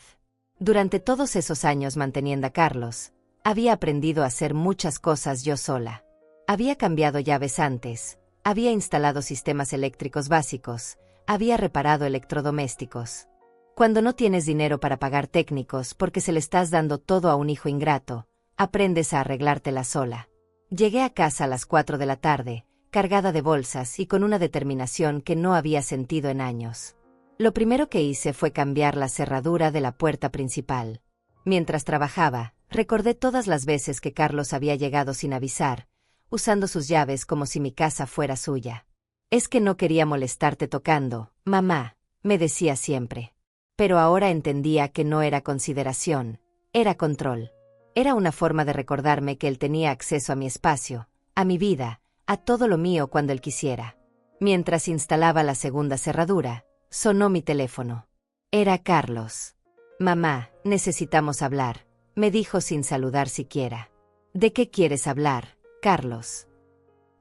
Durante todos esos años manteniendo a Carlos, había aprendido a hacer muchas cosas yo sola. Había cambiado llaves antes, había instalado sistemas eléctricos básicos, había reparado electrodomésticos. Cuando no tienes dinero para pagar técnicos porque se le estás dando todo a un hijo ingrato, aprendes a arreglártela sola. Llegué a casa a las 4 de la tarde, cargada de bolsas y con una determinación que no había sentido en años. Lo primero que hice fue cambiar la cerradura de la puerta principal. Mientras trabajaba, recordé todas las veces que Carlos había llegado sin avisar, usando sus llaves como si mi casa fuera suya. Es que no quería molestarte tocando, mamá, me decía siempre. Pero ahora entendía que no era consideración, era control. Era una forma de recordarme que él tenía acceso a mi espacio, a mi vida, a todo lo mío cuando él quisiera. Mientras instalaba la segunda cerradura, sonó mi teléfono. Era Carlos. Mamá, necesitamos hablar, me dijo sin saludar siquiera. ¿De qué quieres hablar, Carlos?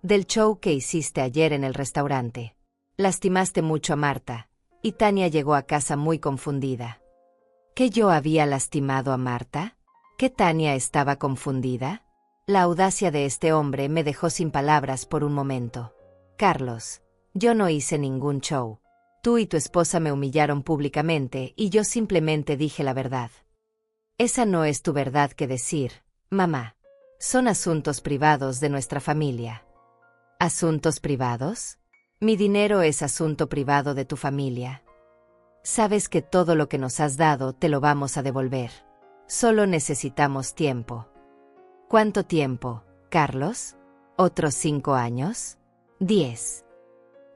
Del show que hiciste ayer en el restaurante. Lastimaste mucho a Marta, y Tania llegó a casa muy confundida. ¿Que yo había lastimado a Marta? ¿Que Tania estaba confundida? La audacia de este hombre me dejó sin palabras por un momento. Carlos, yo no hice ningún show. Tú y tu esposa me humillaron públicamente y yo simplemente dije la verdad. Esa no es tu verdad que decir, mamá. Son asuntos privados de nuestra familia. ¿Asuntos privados? Mi dinero es asunto privado de tu familia. Sabes que todo lo que nos has dado te lo vamos a devolver. Solo necesitamos tiempo. ¿Cuánto tiempo, Carlos? ¿Otros 5 años? 10.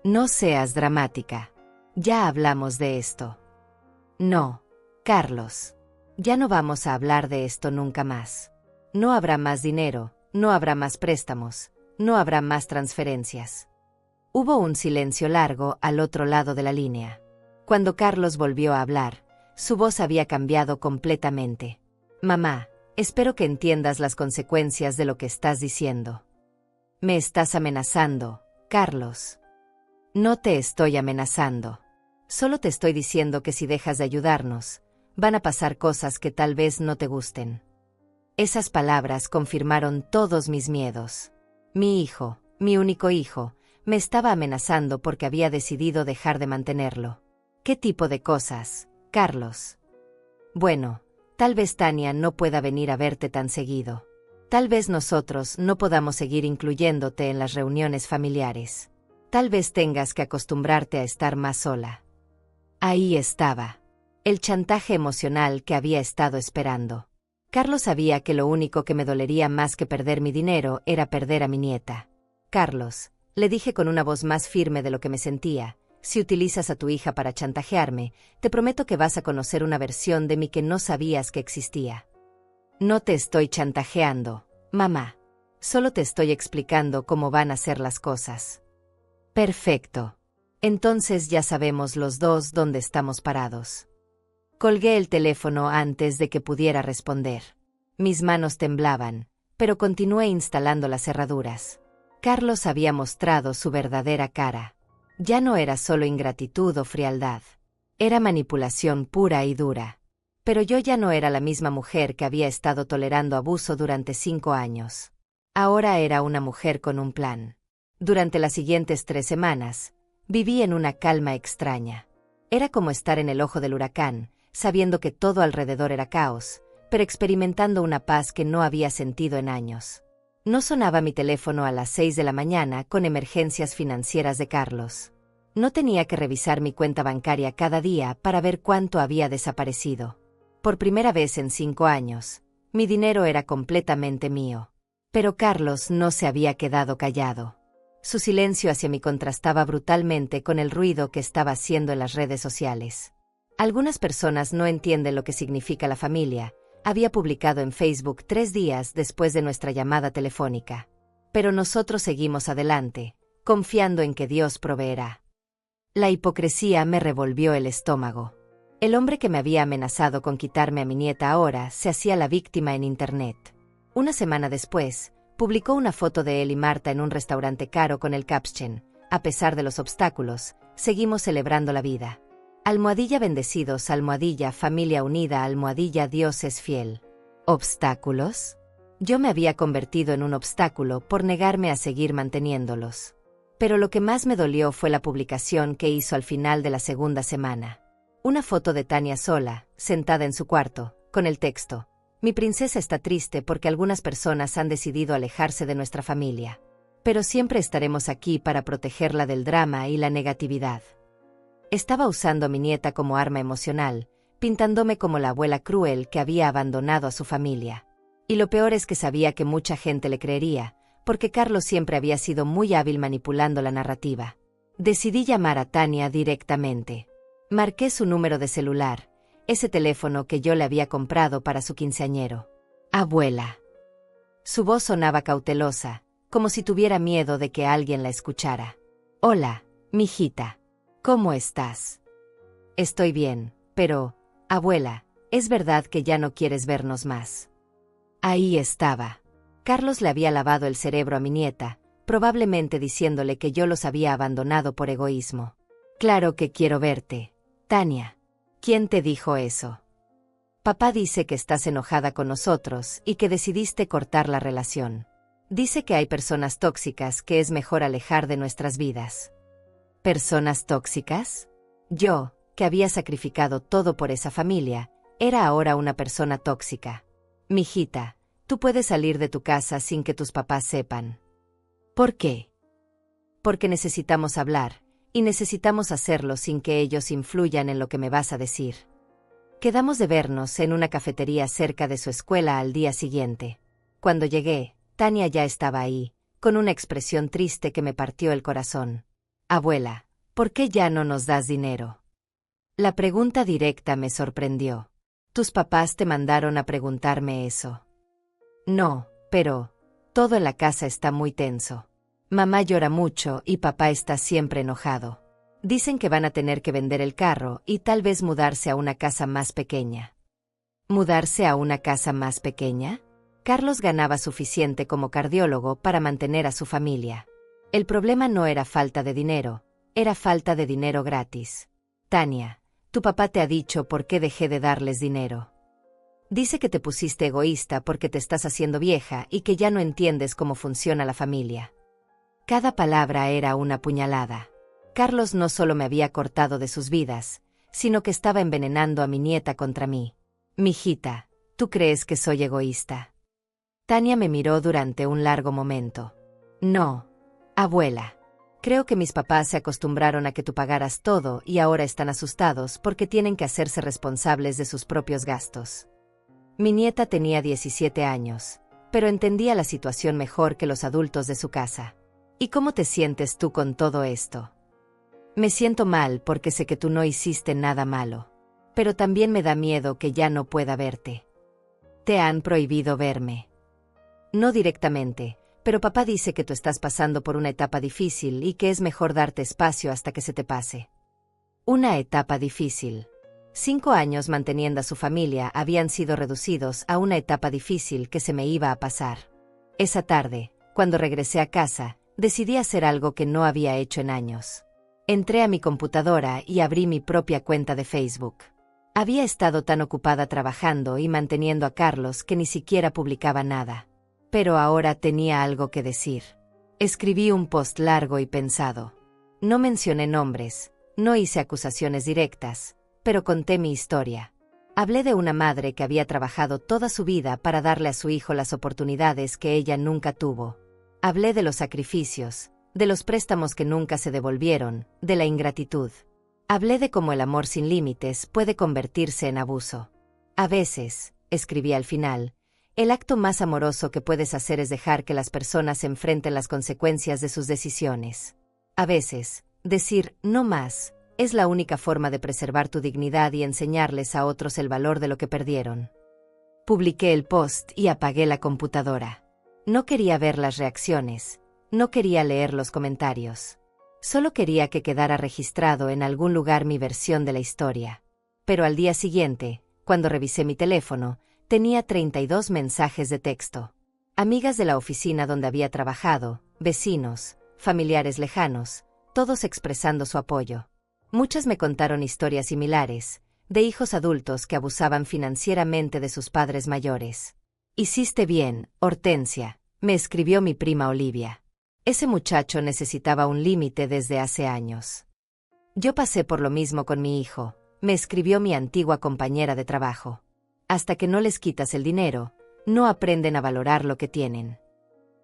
No seas dramática. Ya hablamos de esto. No, Carlos. Ya no vamos a hablar de esto nunca más. No habrá más dinero, no habrá más préstamos, no habrá más transferencias. Hubo un silencio largo al otro lado de la línea. Cuando Carlos volvió a hablar, su voz había cambiado completamente. Mamá, espero que entiendas las consecuencias de lo que estás diciendo. Me estás amenazando, Carlos. No te estoy amenazando. Solo te estoy diciendo que si dejas de ayudarnos, van a pasar cosas que tal vez no te gusten. Esas palabras confirmaron todos mis miedos. Mi hijo, mi único hijo, me estaba amenazando porque había decidido dejar de mantenerlo. ¿Qué tipo de cosas, Carlos? Bueno, tal vez Tania no pueda venir a verte tan seguido. Tal vez nosotros no podamos seguir incluyéndote en las reuniones familiares. Tal vez tengas que acostumbrarte a estar más sola. Ahí estaba. El chantaje emocional que había estado esperando. Carlos sabía que lo único que me dolería más que perder mi dinero era perder a mi nieta. Carlos, le dije con una voz más firme de lo que me sentía, si utilizas a tu hija para chantajearme, te prometo que vas a conocer una versión de mí que no sabías que existía. No te estoy chantajeando, mamá. Solo te estoy explicando cómo van a ser las cosas. Perfecto. Entonces ya sabemos los dos dónde estamos parados. Colgué el teléfono antes de que pudiera responder. Mis manos temblaban, pero continué instalando las cerraduras. Carlos había mostrado su verdadera cara. Ya no era solo ingratitud o frialdad. Era manipulación pura y dura. Pero yo ya no era la misma mujer que había estado tolerando abuso durante 5 años. Ahora era una mujer con un plan. Durante las siguientes 3 semanas, viví en una calma extraña. Era como estar en el ojo del huracán, sabiendo que todo alrededor era caos, pero experimentando una paz que no había sentido en años. No sonaba mi teléfono a las 6 de la mañana con emergencias financieras de Carlos. No tenía que revisar mi cuenta bancaria cada día para ver cuánto había desaparecido. Por primera vez en 5 años, mi dinero era completamente mío. Pero Carlos no se había quedado callado. Su silencio hacia mí contrastaba brutalmente con el ruido que estaba haciendo en las redes sociales. Algunas personas no entienden lo que significa la familia. Había publicado en Facebook 3 días después de nuestra llamada telefónica. Pero nosotros seguimos adelante, confiando en que Dios proveerá. La hipocresía me revolvió el estómago. El hombre que me había amenazado con quitarme a mi nieta ahora se hacía la víctima en Internet. Una semana después, Publicó una foto de él y Marta en un restaurante caro con el caption: a pesar de los obstáculos, seguimos celebrando la vida. Almohadilla bendecidos, almohadilla familia unida, almohadilla Dios es fiel. ¿Obstáculos? Yo me había convertido en un obstáculo por negarme a seguir manteniéndolos. Pero lo que más me dolió fue la publicación que hizo al final de la segunda semana. Una foto de Tania sola, sentada en su cuarto, con el texto: mi princesa está triste porque algunas personas han decidido alejarse de nuestra familia. Pero siempre estaremos aquí para protegerla del drama y la negatividad. Estaba usando a mi nieta como arma emocional, pintándome como la abuela cruel que había abandonado a su familia. Y lo peor es que sabía que mucha gente le creería, porque Carlos siempre había sido muy hábil manipulando la narrativa. Decidí llamar a Tania directamente. Marqué su número de celular, ese teléfono que yo le había comprado para su quinceañero. Abuela. Su voz sonaba cautelosa, como si tuviera miedo de que alguien la escuchara. Hola, mijita. ¿Cómo estás? Estoy bien, pero, abuela, ¿es verdad que ya no quieres vernos más? Ahí estaba. Carlos le había lavado el cerebro a mi nieta, probablemente diciéndole que yo los había abandonado por egoísmo. Claro que quiero verte, Tania. ¿Quién te dijo eso? Papá dice que estás enojada con nosotros y que decidiste cortar la relación. Dice que hay personas tóxicas que es mejor alejar de nuestras vidas. ¿Personas tóxicas? Yo, que había sacrificado todo por esa familia, era ahora una persona tóxica. Mijita, tú puedes salir de tu casa sin que tus papás sepan. ¿Por qué? Porque necesitamos hablar, y necesitamos hacerlo sin que ellos influyan en lo que me vas a decir. Quedamos de vernos en una cafetería cerca de su escuela al día siguiente. Cuando llegué, Tania ya estaba ahí, con una expresión triste que me partió el corazón. Abuela, ¿por qué ya no nos das dinero? La pregunta directa me sorprendió. ¿Tus papás te mandaron a preguntarme eso? No, pero todo en la casa está muy tenso. Mamá llora mucho y papá está siempre enojado. Dicen que van a tener que vender el carro y tal vez mudarse a una casa más pequeña. ¿Mudarse a una casa más pequeña? Carlos ganaba suficiente como cardiólogo para mantener a su familia. El problema no era falta de dinero, era falta de dinero gratis. Tania, tu papá te ha dicho por qué dejé de darles dinero. Dice que te pusiste egoísta porque te estás haciendo vieja y que ya no entiendes cómo funciona la familia. Cada palabra era una puñalada. Carlos no solo me había cortado de sus vidas, sino que estaba envenenando a mi nieta contra mí. Mijita, ¿tú crees que soy egoísta? Tania me miró durante un largo momento. No, abuela. Creo que mis papás se acostumbraron a que tú pagaras todo y ahora están asustados porque tienen que hacerse responsables de sus propios gastos. Mi nieta tenía 17 años, pero entendía la situación mejor que los adultos de su casa. ¿Y cómo te sientes tú con todo esto? Me siento mal porque sé que tú no hiciste nada malo, pero también me da miedo que ya no pueda verte. ¿Te han prohibido verme? No directamente, pero papá dice que tú estás pasando por una etapa difícil y que es mejor darte espacio hasta que se te pase. Una etapa difícil. 5 años manteniendo a su familia habían sido reducidos a una etapa difícil que se me iba a pasar. Esa tarde, cuando regresé a casa, decidí hacer algo que no había hecho en años. Entré a mi computadora y abrí mi propia cuenta de Facebook. Había estado tan ocupada trabajando y manteniendo a Carlos que ni siquiera publicaba nada. Pero ahora tenía algo que decir. Escribí un post largo y pensado. No mencioné nombres, no hice acusaciones directas, pero conté mi historia. Hablé de una madre que había trabajado toda su vida para darle a su hijo las oportunidades que ella nunca tuvo. Hablé de los sacrificios, de los préstamos que nunca se devolvieron, de la ingratitud. Hablé de cómo el amor sin límites puede convertirse en abuso. A veces, escribí al final, el acto más amoroso que puedes hacer es dejar que las personas enfrenten las consecuencias de sus decisiones. A veces, decir no más es la única forma de preservar tu dignidad y enseñarles a otros el valor de lo que perdieron. Publiqué el post y apagué la computadora. No quería ver las reacciones, no quería leer los comentarios. Solo quería que quedara registrado en algún lugar mi versión de la historia. Pero al día siguiente, cuando revisé mi teléfono, tenía 32 mensajes de texto. Amigas de la oficina donde había trabajado, vecinos, familiares lejanos, todos expresando su apoyo. Muchas me contaron historias similares, de hijos adultos que abusaban financieramente de sus padres mayores. «Hiciste bien, Hortensia», me escribió mi prima Olivia. Ese muchacho necesitaba un límite desde hace años. Yo pasé por lo mismo con mi hijo, me escribió mi antigua compañera de trabajo. Hasta que no les quitas el dinero, no aprenden a valorar lo que tienen.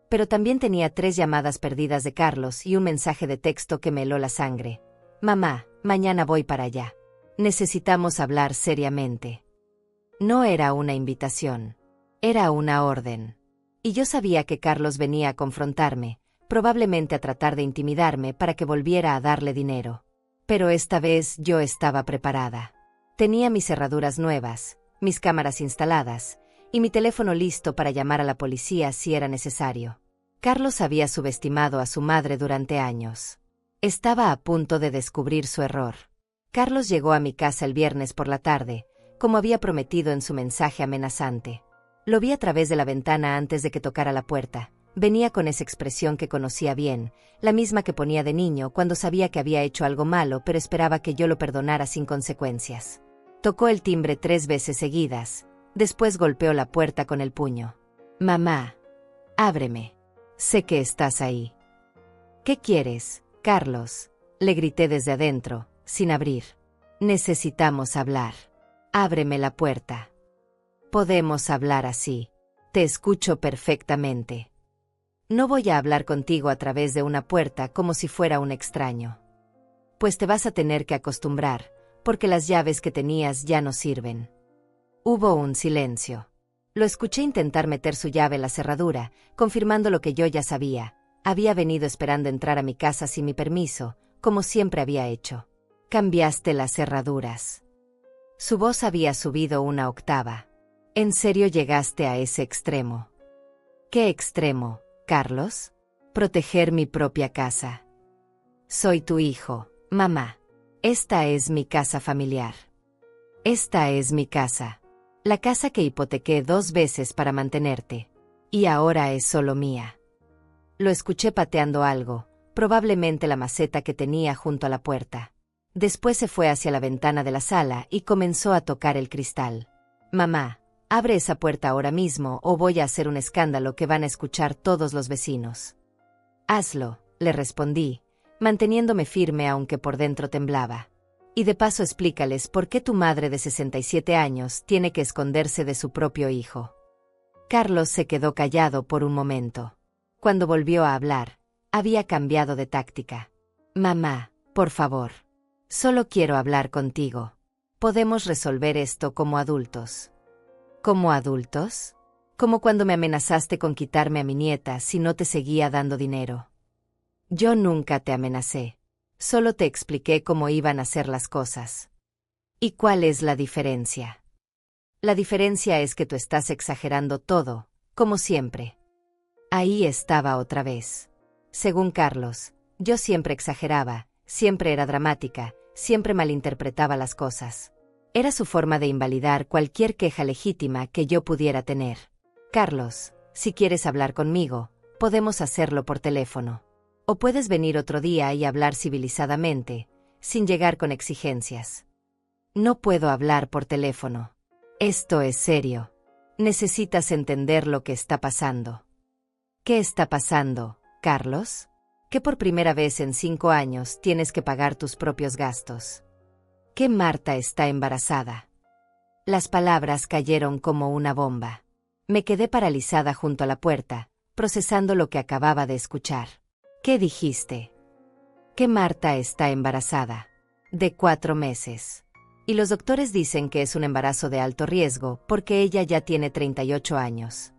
Pero también tenía 3 llamadas perdidas de Carlos y un mensaje de texto que me heló la sangre. «Mamá, mañana voy para allá. Necesitamos hablar seriamente». No era una invitación. Era una orden. Y yo sabía que Carlos venía a confrontarme, probablemente a tratar de intimidarme para que volviera a darle dinero. Pero esta vez yo estaba preparada. Tenía mis cerraduras nuevas, mis cámaras instaladas, y mi teléfono listo para llamar a la policía si era necesario. Carlos había subestimado a su madre durante años. Estaba a punto de descubrir su error. Carlos llegó a mi casa el viernes por la tarde, como había prometido en su mensaje amenazante. Lo vi a través de la ventana antes de que tocara la puerta. Venía con esa expresión que conocía bien, la misma que ponía de niño cuando sabía que había hecho algo malo pero esperaba que yo lo perdonara sin consecuencias. Tocó el timbre 3 veces seguidas, después golpeó la puerta con el puño. «Mamá, ábreme. Sé que estás ahí». «¿Qué quieres, Carlos?», le grité desde adentro, sin abrir. «Necesitamos hablar. Ábreme la puerta. Podemos hablar así. Te escucho perfectamente. No voy a hablar contigo a través de una puerta como si fuera un extraño. Pues te vas a tener que acostumbrar, porque las llaves que tenías ya no sirven». Hubo un silencio. Lo escuché intentar meter su llave en la cerradura, confirmando lo que yo ya sabía. Había venido esperando entrar a mi casa sin mi permiso, como siempre había hecho. «Cambiaste las cerraduras». Su voz había subido una octava. «¿En serio llegaste a ese extremo?» «¿Qué extremo, Carlos?» «Proteger mi propia casa». «Soy tu hijo, mamá. Esta es mi casa familiar. Esta es mi casa. La casa que hipotequé 2 veces para mantenerte. Y ahora es solo mía». Lo escuché pateando algo, probablemente la maceta que tenía junto a la puerta. Después se fue hacia la ventana de la sala y comenzó a tocar el cristal. «Mamá, abre esa puerta ahora mismo o voy a hacer un escándalo que van a escuchar todos los vecinos». «Hazlo», le respondí, manteniéndome firme aunque por dentro temblaba. «Y de paso explícales por qué tu madre de 67 años tiene que esconderse de su propio hijo». Carlos se quedó callado por un momento. Cuando volvió a hablar, había cambiado de táctica. «Mamá, por favor. Solo quiero hablar contigo. Podemos resolver esto como adultos». «¿Como adultos?» «Como cuando me amenazaste con quitarme a mi nieta si no te seguía dando dinero». «Yo nunca te amenacé. Solo te expliqué cómo iban a ser las cosas». «¿Y cuál es la diferencia?» «La diferencia es que tú estás exagerando todo, como siempre». Ahí estaba otra vez. Según Carlos, yo siempre exageraba, siempre era dramática, siempre malinterpretaba las cosas. Era su forma de invalidar cualquier queja legítima que yo pudiera tener. «Carlos, si quieres hablar conmigo, podemos hacerlo por teléfono. O puedes venir otro día y hablar civilizadamente, sin llegar con exigencias». «No puedo hablar por teléfono. Esto es serio. Necesitas entender lo que está pasando». «¿Qué está pasando, Carlos?» «Que por primera vez en 5 años tienes que pagar tus propios gastos». «Que Marta está embarazada». Las palabras cayeron como una bomba. Me quedé paralizada junto a la puerta, procesando lo que acababa de escuchar. «¿Qué dijiste?» «Que Marta está embarazada. De 4 meses. Y los doctores dicen que es un embarazo de alto riesgo porque ella ya tiene 38 años.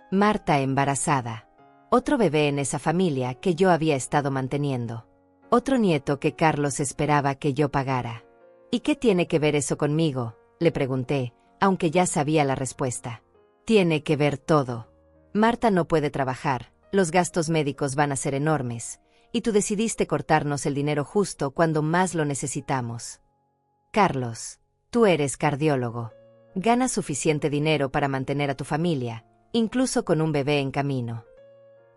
Marta embarazada. Otro bebé en esa familia que yo había estado manteniendo. Otro nieto que Carlos esperaba que yo pagara. «¿Y qué tiene que ver eso conmigo?», le pregunté, aunque ya sabía la respuesta. «Tiene que ver todo. Marta no puede trabajar, los gastos médicos van a ser enormes, y tú decidiste cortarnos el dinero justo cuando más lo necesitamos. Carlos, tú eres cardiólogo. Ganas suficiente dinero para mantener a tu familia, incluso con un bebé en camino.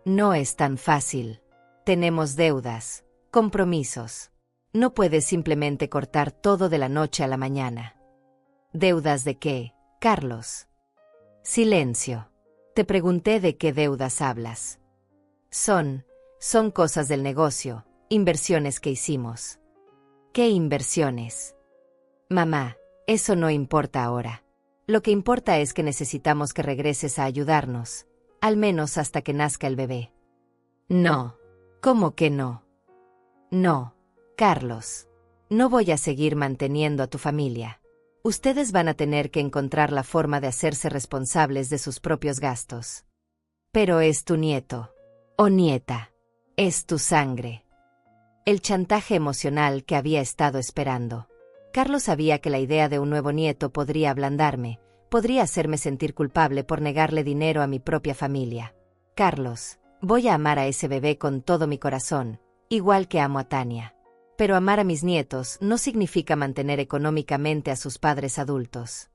No es tan fácil. Tenemos deudas, compromisos. No puedes simplemente cortar todo de la noche a la mañana. ¿Deudas de qué, Carlos? Silencio. Te pregunté de qué deudas hablas. Son cosas del negocio, inversiones que hicimos. ¿Qué inversiones? Mamá, eso no importa ahora. Lo que importa es que necesitamos que regreses a ayudarnos, al menos hasta que nazca el bebé. No. ¿Cómo que no? No, Carlos. No voy a seguir manteniendo a tu familia. Ustedes van a tener que encontrar la forma de hacerse responsables de sus propios gastos. Pero es tu nieto. O nieta. Es tu sangre. El chantaje emocional que había estado esperando. Carlos sabía que la idea de un nuevo nieto podría ablandarme, podría hacerme sentir culpable por negarle dinero a mi propia familia. Carlos, voy a amar a ese bebé con todo mi corazón, igual que amo a Tania. Pero amar a mis nietos no significa mantener económicamente a sus padres adultos.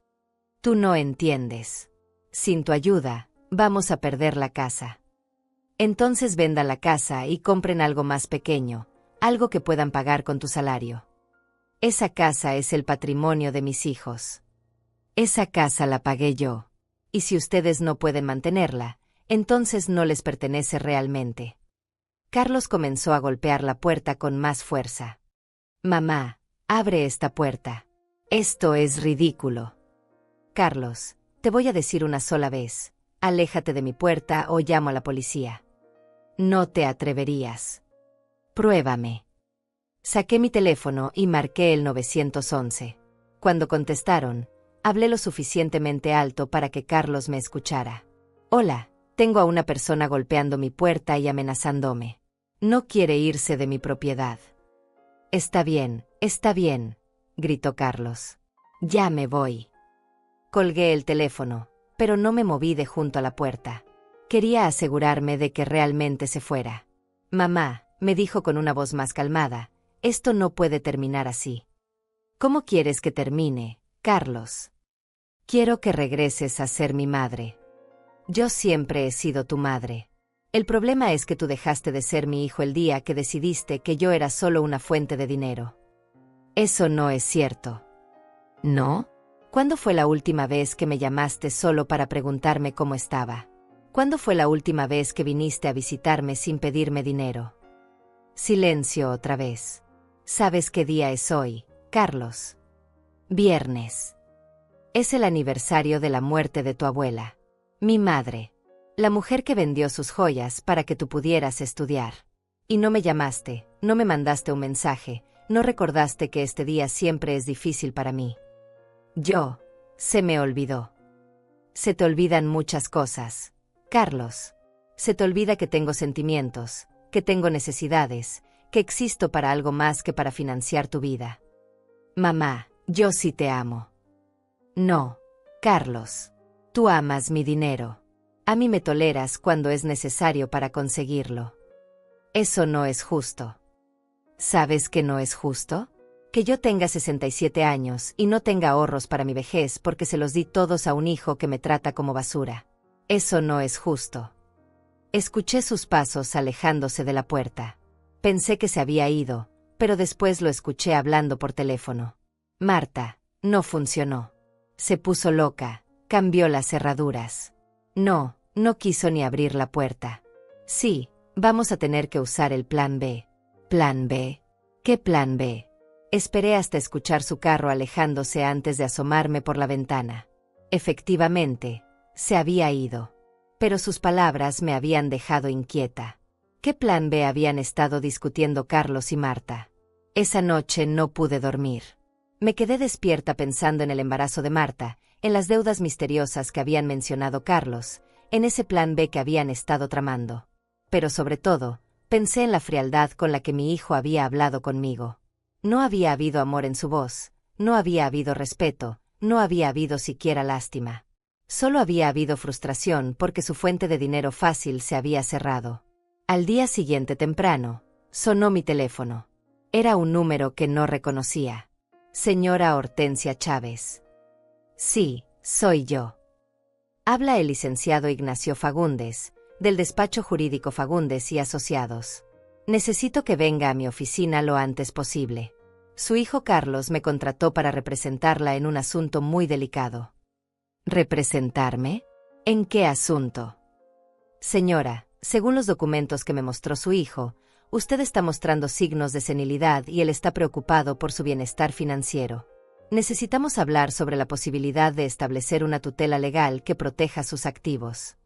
Tú no entiendes. Sin tu ayuda, vamos a perder la casa. Entonces venda la casa y compren algo más pequeño, algo que puedan pagar con tu salario. Esa casa es el patrimonio de mis hijos. Esa casa la pagué yo. Y si ustedes no pueden mantenerla, entonces no les pertenece realmente. Carlos comenzó a golpear la puerta con más fuerza. Mamá, abre esta puerta. Esto es ridículo. Carlos, te voy a decir una sola vez. Aléjate de mi puerta o llamo a la policía. No te atreverías. Pruébame. Saqué mi teléfono y marqué el 911. Cuando contestaron, hablé lo suficientemente alto para que Carlos me escuchara. Hola, tengo a una persona golpeando mi puerta y amenazándome. No quiere irse de mi propiedad. Está bien, gritó Carlos. Ya me voy. Colgué el teléfono, pero no me moví de junto a la puerta. Quería asegurarme de que realmente se fuera. Mamá, me dijo con una voz más calmada, esto no puede terminar así. ¿Cómo quieres que termine, Carlos? Quiero que regreses a ser mi madre. Yo siempre he sido tu madre. El problema es que tú dejaste de ser mi hijo el día que decidiste que yo era solo una fuente de dinero. Eso no es cierto. ¿No? ¿Cuándo fue la última vez que me llamaste solo para preguntarme cómo estaba? ¿Cuándo fue la última vez que viniste a visitarme sin pedirme dinero? Silencio otra vez. ¿Sabes qué día es hoy, Carlos? Viernes. Es el aniversario de la muerte de tu abuela. Mi madre. La mujer que vendió sus joyas para que tú pudieras estudiar. Y no me llamaste, no me mandaste un mensaje, no recordaste que este día siempre es difícil para mí. Se me olvidó. Se te olvidan muchas cosas, Carlos. Se te olvida que tengo sentimientos, que tengo necesidades, que existo para algo más que para financiar tu vida. Mamá, yo sí te amo. No, Carlos. Tú amas mi dinero. A mí me toleras cuando es necesario para conseguirlo. Eso no es justo. ¿Sabes que no es justo? Que yo tenga 67 años y no tenga ahorros para mi vejez porque se los di todos a un hijo que me trata como basura. Eso no es justo. Escuché sus pasos alejándose de la puerta. Pensé que se había ido, pero después lo escuché hablando por teléfono. Marta, no funcionó. Se puso loca, cambió las cerraduras. No quiso ni abrir la puerta. Sí, vamos a tener que usar el plan B. ¿Plan B? ¿Qué plan B? Esperé hasta escuchar su carro alejándose antes de asomarme por la ventana. Efectivamente, se había ido. Pero sus palabras me habían dejado inquieta. ¿Qué plan B habían estado discutiendo Carlos y Marta? Esa noche no pude dormir. Me quedé despierta pensando en el embarazo de Marta, en las deudas misteriosas que habían mencionado Carlos, en ese plan B que habían estado tramando. Pero sobre todo, pensé en la frialdad con la que mi hijo había hablado conmigo. No había habido amor en su voz, no había habido respeto, no había habido siquiera lástima. Solo había habido frustración porque su fuente de dinero fácil se había cerrado. Al día siguiente temprano, sonó mi teléfono. Era un número que no reconocía. Señora Hortensia Chávez. Sí, soy yo. Habla el licenciado Ignacio Fagundes, del despacho jurídico Fagundes y Asociados. Necesito que venga a mi oficina lo antes posible. Su hijo Carlos me contrató para representarla en un asunto muy delicado. ¿Representarme? ¿En qué asunto? Señora, según los documentos que me mostró su hijo, usted está mostrando signos de senilidad y él está preocupado por su bienestar financiero. Necesitamos hablar sobre la posibilidad de establecer una tutela legal que proteja sus activos.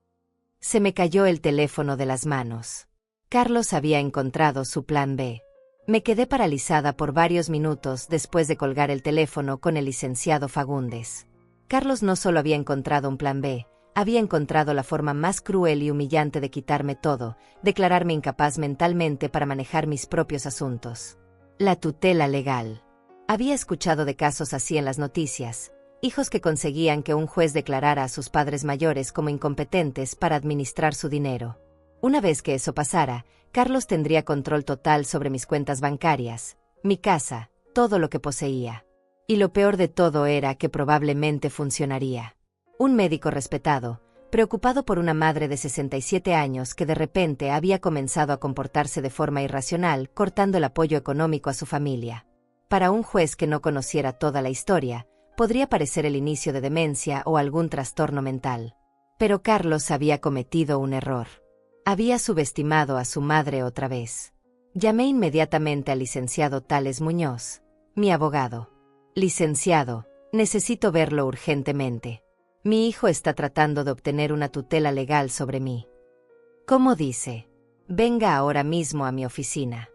Se me cayó el teléfono de las manos. Carlos había encontrado su plan B. Me quedé paralizada por varios minutos después de colgar el teléfono con el licenciado Fagundes. Carlos no solo había encontrado un plan B, había encontrado la forma más cruel y humillante de quitarme todo, declararme incapaz mentalmente para manejar mis propios asuntos. La tutela legal. Había escuchado de casos así en las noticias, hijos que conseguían que un juez declarara a sus padres mayores como incompetentes para administrar su dinero. Una vez que eso pasara, Carlos tendría control total sobre mis cuentas bancarias, mi casa, todo lo que poseía. Y lo peor de todo era que probablemente funcionaría. Un médico respetado, preocupado por una madre de 67 años que de repente había comenzado a comportarse de forma irracional, cortando el apoyo económico a su familia. Para un juez que no conociera toda la historia, podría parecer el inicio de demencia o algún trastorno mental. Pero Carlos había cometido un error. Había subestimado a su madre otra vez. Llamé inmediatamente al licenciado Tales Muñoz, mi abogado. Licenciado, necesito verlo urgentemente. Mi hijo está tratando de obtener una tutela legal sobre mí. ¿Cómo dice? Venga ahora mismo a mi oficina.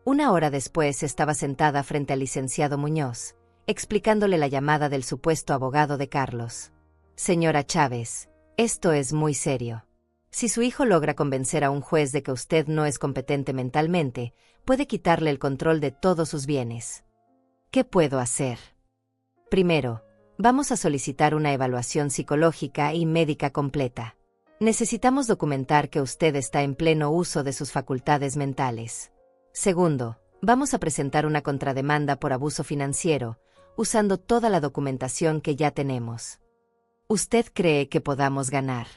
Una hora después estaba sentada frente al licenciado Muñoz, explicándole la llamada del supuesto abogado de Carlos. Señora Chávez, esto es muy serio. Si su hijo logra convencer a un juez de que usted no es competente mentalmente, puede quitarle el control de todos sus bienes. ¿Qué puedo hacer? Primero, vamos a solicitar una evaluación psicológica y médica completa. Necesitamos documentar que usted está en pleno uso de sus facultades mentales. Segundo, vamos a presentar una contrademanda por abuso financiero, usando toda la documentación que ya tenemos. ¿Usted cree que podamos ganar?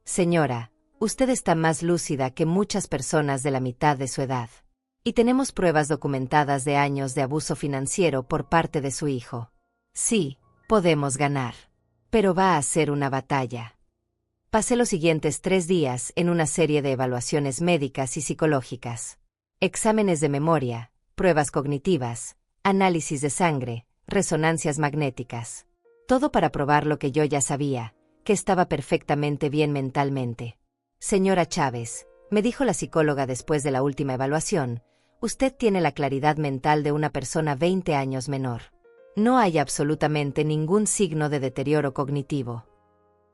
Señora, usted está más lúcida que muchas personas de la mitad de su edad. Y tenemos pruebas documentadas de años de abuso financiero por parte de su hijo. Sí, podemos ganar. Pero va a ser una batalla. Pasé los siguientes 3 días en una serie de evaluaciones médicas y psicológicas. Exámenes de memoria, pruebas cognitivas, análisis de sangre, resonancias magnéticas. Todo para probar lo que yo ya sabía, que estaba perfectamente bien mentalmente. Señora Chávez, me dijo la psicóloga después de la última evaluación, usted tiene la claridad mental de una persona 20 años menor. No hay absolutamente ningún signo de deterioro cognitivo.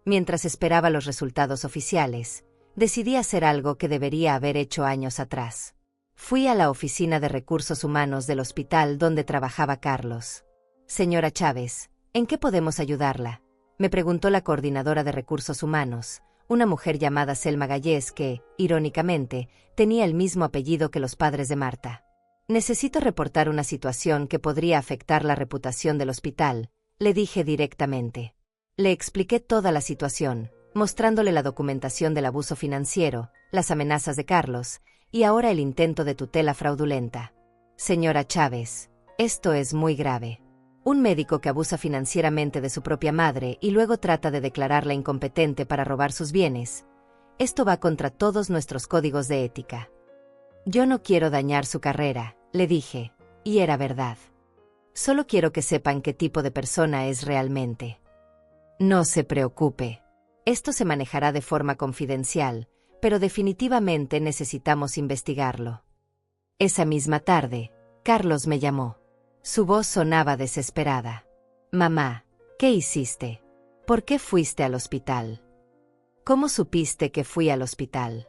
Mientras esperaba los resultados oficiales, decidí hacer algo que debería haber hecho años atrás. Fui a la oficina de recursos humanos del hospital donde trabajaba Carlos. Señora Chávez, ¿en qué podemos ayudarla?, me preguntó la coordinadora de recursos humanos, una mujer llamada Selma Gallés que, irónicamente, tenía el mismo apellido que los padres de Marta. Necesito reportar una situación que podría afectar la reputación del hospital, le dije directamente. Le expliqué toda la situación, mostrándole la documentación del abuso financiero, las amenazas de Carlos, y ahora el intento de tutela fraudulenta. Señora Chávez, esto es muy grave. Un médico que abusa financieramente de su propia madre y luego trata de declararla incompetente para robar sus bienes. Esto va contra todos nuestros códigos de ética. Yo no quiero dañar su carrera, le dije, y era verdad. Solo quiero que sepan qué tipo de persona es realmente. No se preocupe. Esto se manejará de forma confidencial, pero definitivamente necesitamos investigarlo. Esa misma tarde, Carlos me llamó. Su voz sonaba desesperada. Mamá, ¿qué hiciste? ¿Por qué fuiste al hospital? ¿Cómo supiste que fui al hospital?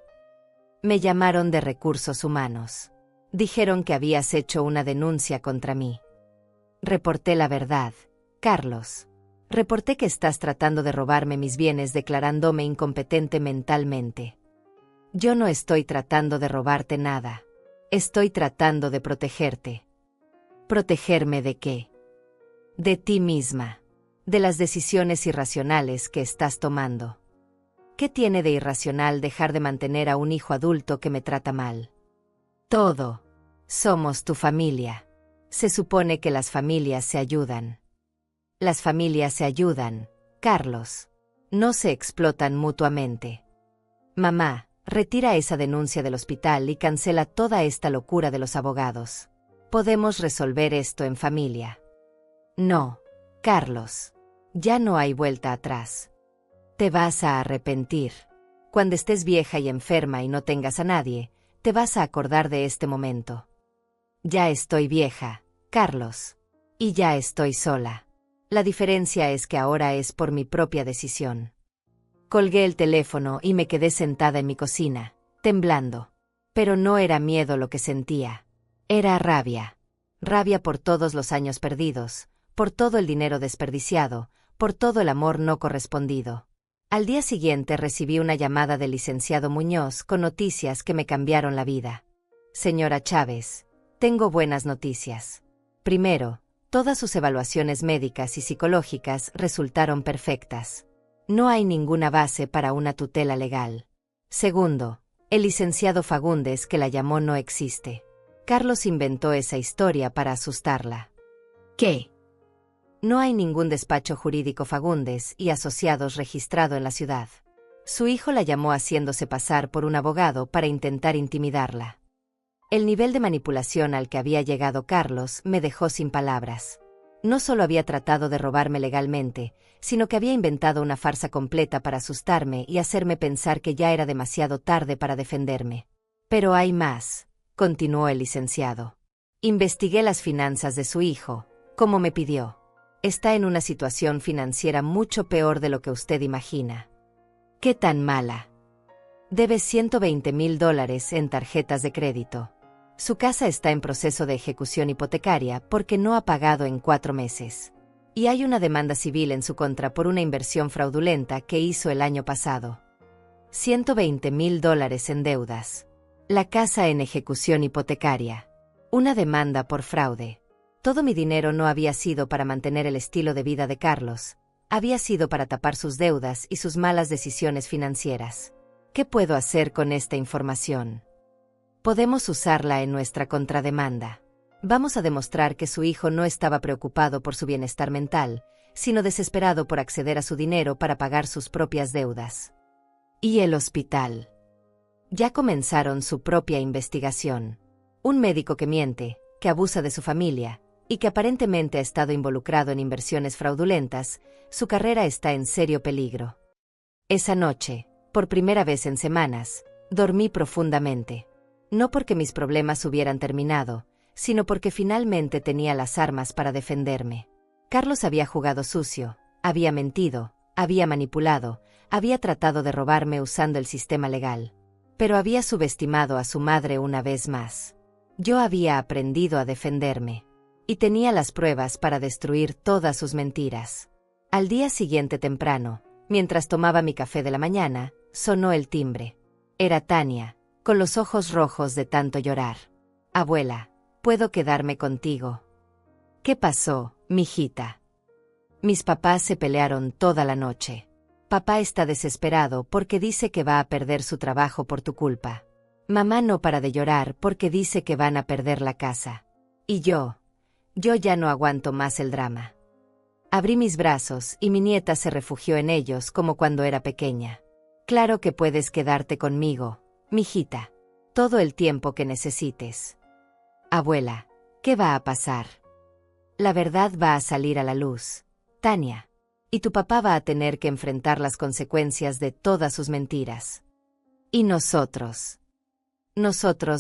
Me llamaron de recursos humanos. Dijeron que habías hecho una denuncia contra mí. Reporté la verdad, Carlos. Reporté que estás tratando de robarme mis bienes declarándome incompetente mentalmente. Yo no estoy tratando de robarte nada. Estoy tratando de protegerte. ¿Protegerme de qué? De ti misma. de las decisiones irracionales que estás tomando. ¿Qué tiene de irracional dejar de mantener a un hijo adulto que me trata mal? Todo. Somos tu familia. Se supone que las familias se ayudan. Las familias se ayudan, Carlos. No se explotan mutuamente. Mamá, retira esa denuncia del hospital y cancela toda esta locura de los abogados. Podemos resolver esto en familia. No, Carlos. Ya no hay vuelta atrás. Te vas a arrepentir. Cuando estés vieja y enferma y no tengas a nadie, te vas a acordar de este momento. Ya estoy vieja, Carlos. Y ya estoy sola. La diferencia es que ahora es por mi propia decisión. Colgué el teléfono y me quedé sentada en mi cocina, temblando. Pero no era miedo lo que sentía. Era rabia. Rabia por todos los años perdidos, por todo el dinero desperdiciado, por todo el amor no correspondido. Al día siguiente recibí una llamada del licenciado Muñoz con noticias que me cambiaron la vida. Señora Chávez, tengo buenas noticias. Primero, todas sus evaluaciones médicas y psicológicas resultaron perfectas. No hay ninguna base para una tutela legal. Segundo, el licenciado Fagundes que la llamó no existe. Carlos inventó esa historia para asustarla. ¿Qué? No hay ningún despacho jurídico Fagundes y Asociados registrado en la ciudad. Su hijo la llamó haciéndose pasar por un abogado para intentar intimidarla. El nivel de manipulación al que había llegado Carlos me dejó sin palabras. No solo había tratado de robarme legalmente, sino que había inventado una farsa completa para asustarme y hacerme pensar que ya era demasiado tarde para defenderme. Pero hay más, continuó el licenciado. Investigué las finanzas de su hijo, como me pidió. Está en una situación financiera mucho peor de lo que usted imagina. ¿Qué tan mala? Debe $120,000 en tarjetas de crédito. Su casa está en proceso de ejecución hipotecaria porque no ha pagado en 4 meses. Y hay una demanda civil en su contra por una inversión fraudulenta que hizo el año pasado. $120,000 en deudas. La casa en ejecución hipotecaria. Una demanda por fraude. Todo mi dinero no había sido para mantener el estilo de vida de Carlos. Había sido para tapar sus deudas y sus malas decisiones financieras. ¿Qué puedo hacer con esta información? Podemos usarla en nuestra contrademanda. Vamos a demostrar que su hijo no estaba preocupado por su bienestar mental, sino desesperado por acceder a su dinero para pagar sus propias deudas. ¿Y el hospital? Ya comenzaron su propia investigación. Un médico que miente, que abusa de su familia, y que aparentemente ha estado involucrado en inversiones fraudulentas, su carrera está en serio peligro. Esa noche, por primera vez en semanas, dormí profundamente. No porque mis problemas hubieran terminado, sino porque finalmente tenía las armas para defenderme. Carlos había jugado sucio, había mentido, había manipulado, había tratado de robarme usando el sistema legal. Pero había subestimado a su madre una vez más. Yo había aprendido a defenderme. Y tenía las pruebas para destruir todas sus mentiras. Al día siguiente temprano, mientras tomaba mi café de la mañana, sonó el timbre. Era Tania, con los ojos rojos de tanto llorar. Abuela, ¿puedo quedarme contigo? ¿Qué pasó, mijita? Mis papás se pelearon toda la noche. Papá está desesperado porque dice que va a perder su trabajo por tu culpa. Mamá no para de llorar porque dice que van a perder la casa. Y yo ya no aguanto más el drama. Abrí mis brazos y mi nieta se refugió en ellos como cuando era pequeña. Claro que puedes quedarte conmigo, mijita, todo el tiempo que necesites. Abuela, ¿qué va a pasar? La verdad va a salir a la luz, Tania. Y tu papá va a tener que enfrentar las consecuencias de todas sus mentiras. Y nosotros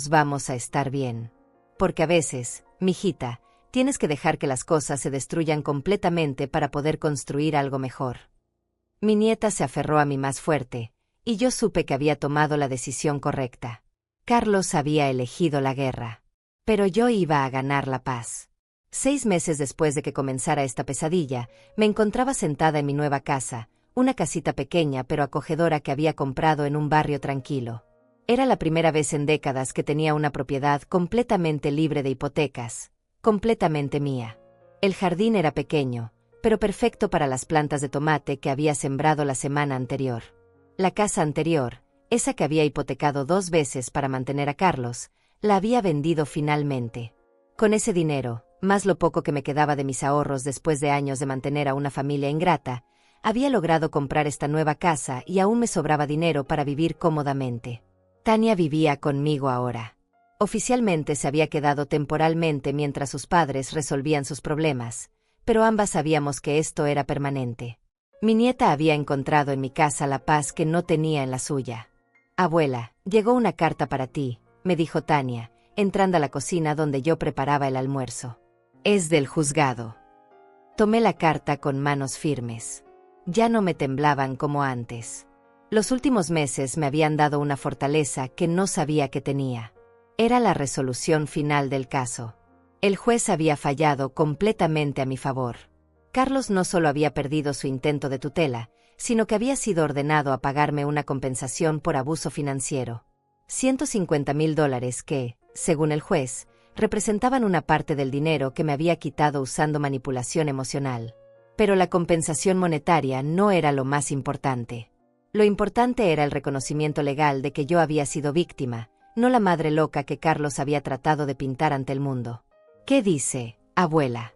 vamos a estar bien. Porque a veces, mijita, tienes que dejar que las cosas se destruyan completamente para poder construir algo mejor. Mi nieta se aferró a mí más fuerte, y yo supe que había tomado la decisión correcta. Carlos había elegido la guerra. Pero yo iba a ganar la paz. 6 meses después de que comenzara esta pesadilla, me encontraba sentada en mi nueva casa, una casita pequeña pero acogedora que había comprado en un barrio tranquilo. Era la primera vez en décadas que tenía una propiedad completamente libre de hipotecas, completamente mía. El jardín era pequeño, pero perfecto para las plantas de tomate que había sembrado la semana anterior. La casa anterior, esa que había hipotecado 2 veces para mantener a Carlos, la había vendido finalmente. Con ese dinero, más lo poco que me quedaba de mis ahorros después de años de mantener a una familia ingrata, había logrado comprar esta nueva casa y aún me sobraba dinero para vivir cómodamente. Tania vivía conmigo ahora. Oficialmente se había quedado temporalmente mientras sus padres resolvían sus problemas, pero ambas sabíamos que esto era permanente. Mi nieta había encontrado en mi casa la paz que no tenía en la suya. «Abuela, llegó una carta para ti», me dijo Tania, entrando a la cocina donde yo preparaba el almuerzo. «Es del juzgado». Tomé la carta con manos firmes. Ya no me temblaban como antes. Los últimos meses me habían dado una fortaleza que no sabía que tenía. Era la resolución final del caso. El juez había fallado completamente a mi favor. Carlos no solo había perdido su intento de tutela, sino que había sido ordenado a pagarme una compensación por abuso financiero. $150,000 que, según el juez, representaban una parte del dinero que me había quitado usando manipulación emocional. Pero la compensación monetaria no era lo más importante. Lo importante era el reconocimiento legal de que yo había sido víctima, no la madre loca que Carlos había tratado de pintar ante el mundo. «¿Qué dice, abuela?»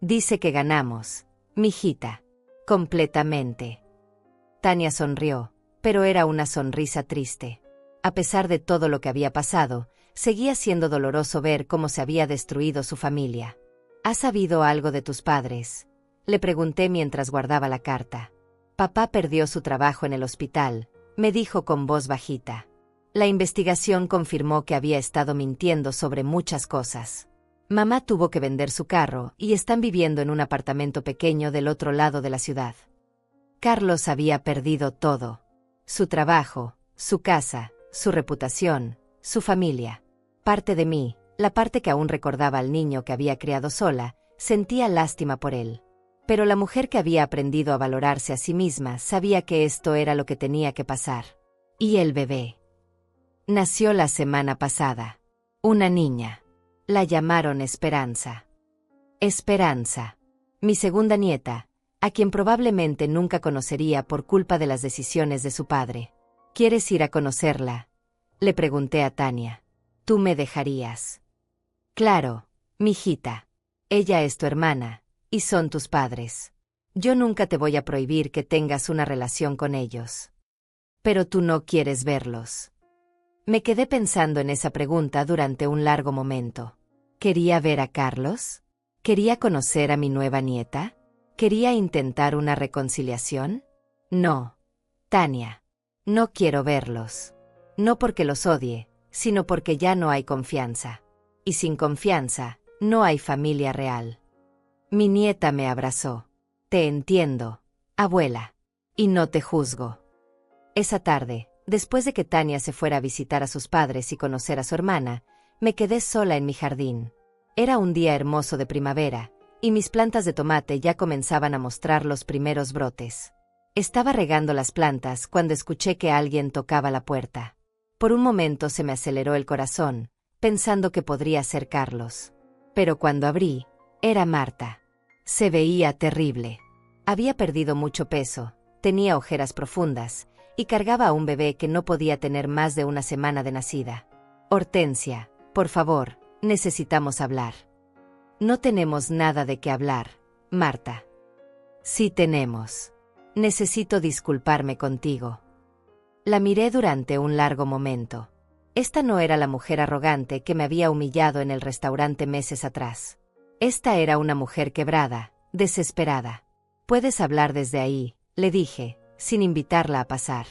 «Dice que ganamos, mijita. Completamente». Tania sonrió, pero era una sonrisa triste. A pesar de todo lo que había pasado, seguía siendo doloroso ver cómo se había destruido su familia. «¿Has sabido algo de tus padres?», le pregunté mientras guardaba la carta. «Papá perdió su trabajo en el hospital», me dijo con voz bajita. La investigación confirmó que había estado mintiendo sobre muchas cosas. Mamá tuvo que vender su carro y están viviendo en un apartamento pequeño del otro lado de la ciudad. Carlos había perdido todo. Su trabajo, su casa, su reputación, su familia. Parte de mí, la parte que aún recordaba al niño que había criado sola, sentía lástima por él. Pero la mujer que había aprendido a valorarse a sí misma sabía que esto era lo que tenía que pasar. Y el bebé. Nació la semana pasada. Una niña. La llamaron Esperanza. Esperanza. Mi segunda nieta, a quien probablemente nunca conocería por culpa de las decisiones de su padre. ¿Quieres ir a conocerla?, le pregunté a Tania. ¿Tú me dejarías? Claro, mijita. Ella es tu hermana, y son tus padres. Yo nunca te voy a prohibir que tengas una relación con ellos. Pero tú no quieres verlos. Me quedé pensando en esa pregunta durante un largo momento. ¿Quería ver a Carlos? ¿Quería conocer a mi nueva nieta? ¿Quería intentar una reconciliación? No, Tania. No quiero verlos. No porque los odie, sino porque ya no hay confianza. Y sin confianza, no hay familia real. Mi nieta me abrazó. Te entiendo, abuela. Y no te juzgo. Esa tarde, después de que Tania se fuera a visitar a sus padres y conocer a su hermana, me quedé sola en mi jardín. Era un día hermoso de primavera, y mis plantas de tomate ya comenzaban a mostrar los primeros brotes. Estaba regando las plantas cuando escuché que alguien tocaba la puerta. Por un momento se me aceleró el corazón, pensando que podría ser Carlos. Pero cuando abrí, era Marta. Se veía terrible. Había perdido mucho peso, tenía ojeras profundas, y cargaba a un bebé que no podía tener más de una semana de nacida. Hortensia, por favor, necesitamos hablar. No tenemos nada de qué hablar, Marta. Sí tenemos. Necesito disculparme contigo. La miré durante un largo momento. Esta no era la mujer arrogante que me había humillado en el restaurante meses atrás. Esta era una mujer quebrada, desesperada. Puedes hablar desde ahí, le dije, sin invitarla a pasar.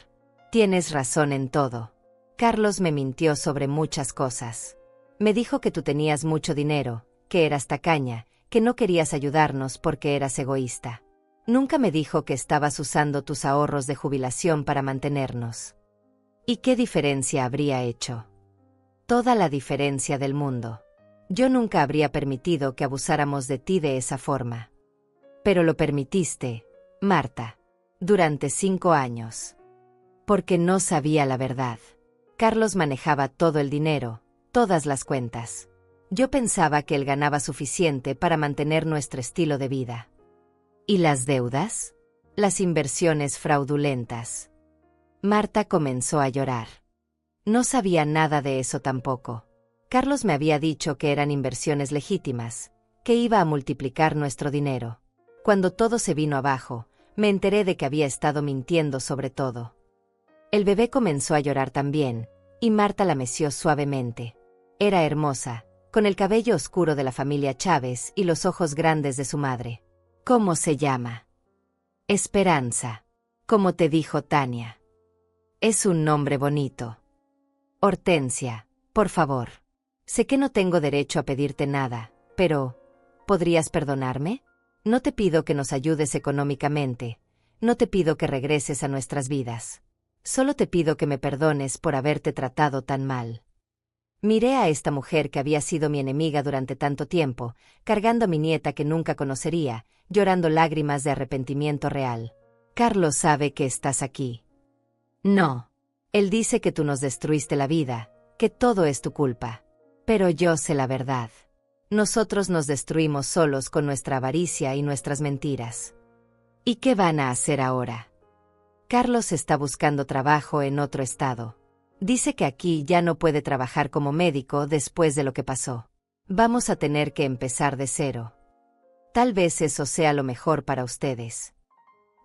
Tienes razón en todo. Carlos me mintió sobre muchas cosas. Me dijo que tú tenías mucho dinero, que eras tacaña, que no querías ayudarnos porque eras egoísta. Nunca me dijo que estabas usando tus ahorros de jubilación para mantenernos. ¿Y qué diferencia habría hecho? Toda la diferencia del mundo. Yo nunca habría permitido que abusáramos de ti de esa forma. Pero lo permitiste, Marta. Durante 5 años. Porque no sabía la verdad. Carlos manejaba todo el dinero, todas las cuentas. Yo pensaba que él ganaba suficiente para mantener nuestro estilo de vida. ¿Y las deudas? Las inversiones fraudulentas. Marta comenzó a llorar. No sabía nada de eso tampoco. Carlos me había dicho que eran inversiones legítimas, que iba a multiplicar nuestro dinero. Cuando todo se vino abajo, me enteré de que había estado mintiendo sobre todo. El bebé comenzó a llorar también, y Marta la meció suavemente. Era hermosa, con el cabello oscuro de la familia Chávez y los ojos grandes de su madre. ¿Cómo se llama? Esperanza. Como te dijo Tania. Es un nombre bonito. Hortensia, por favor. Sé que no tengo derecho a pedirte nada, pero ¿podrías perdonarme? No te pido que nos ayudes económicamente, no te pido que regreses a nuestras vidas. Solo te pido que me perdones por haberte tratado tan mal. Miré a esta mujer que había sido mi enemiga durante tanto tiempo, cargando a mi nieta que nunca conocería, llorando lágrimas de arrepentimiento real. Carlos sabe que estás aquí. No. Él dice que tú nos destruiste la vida, que todo es tu culpa. Pero yo sé la verdad. Nosotros nos destruimos solos con nuestra avaricia y nuestras mentiras. ¿Y qué van a hacer ahora? Carlos está buscando trabajo en otro estado. Dice que aquí ya no puede trabajar como médico después de lo que pasó. Vamos a tener que empezar de cero. Tal vez eso sea lo mejor para ustedes.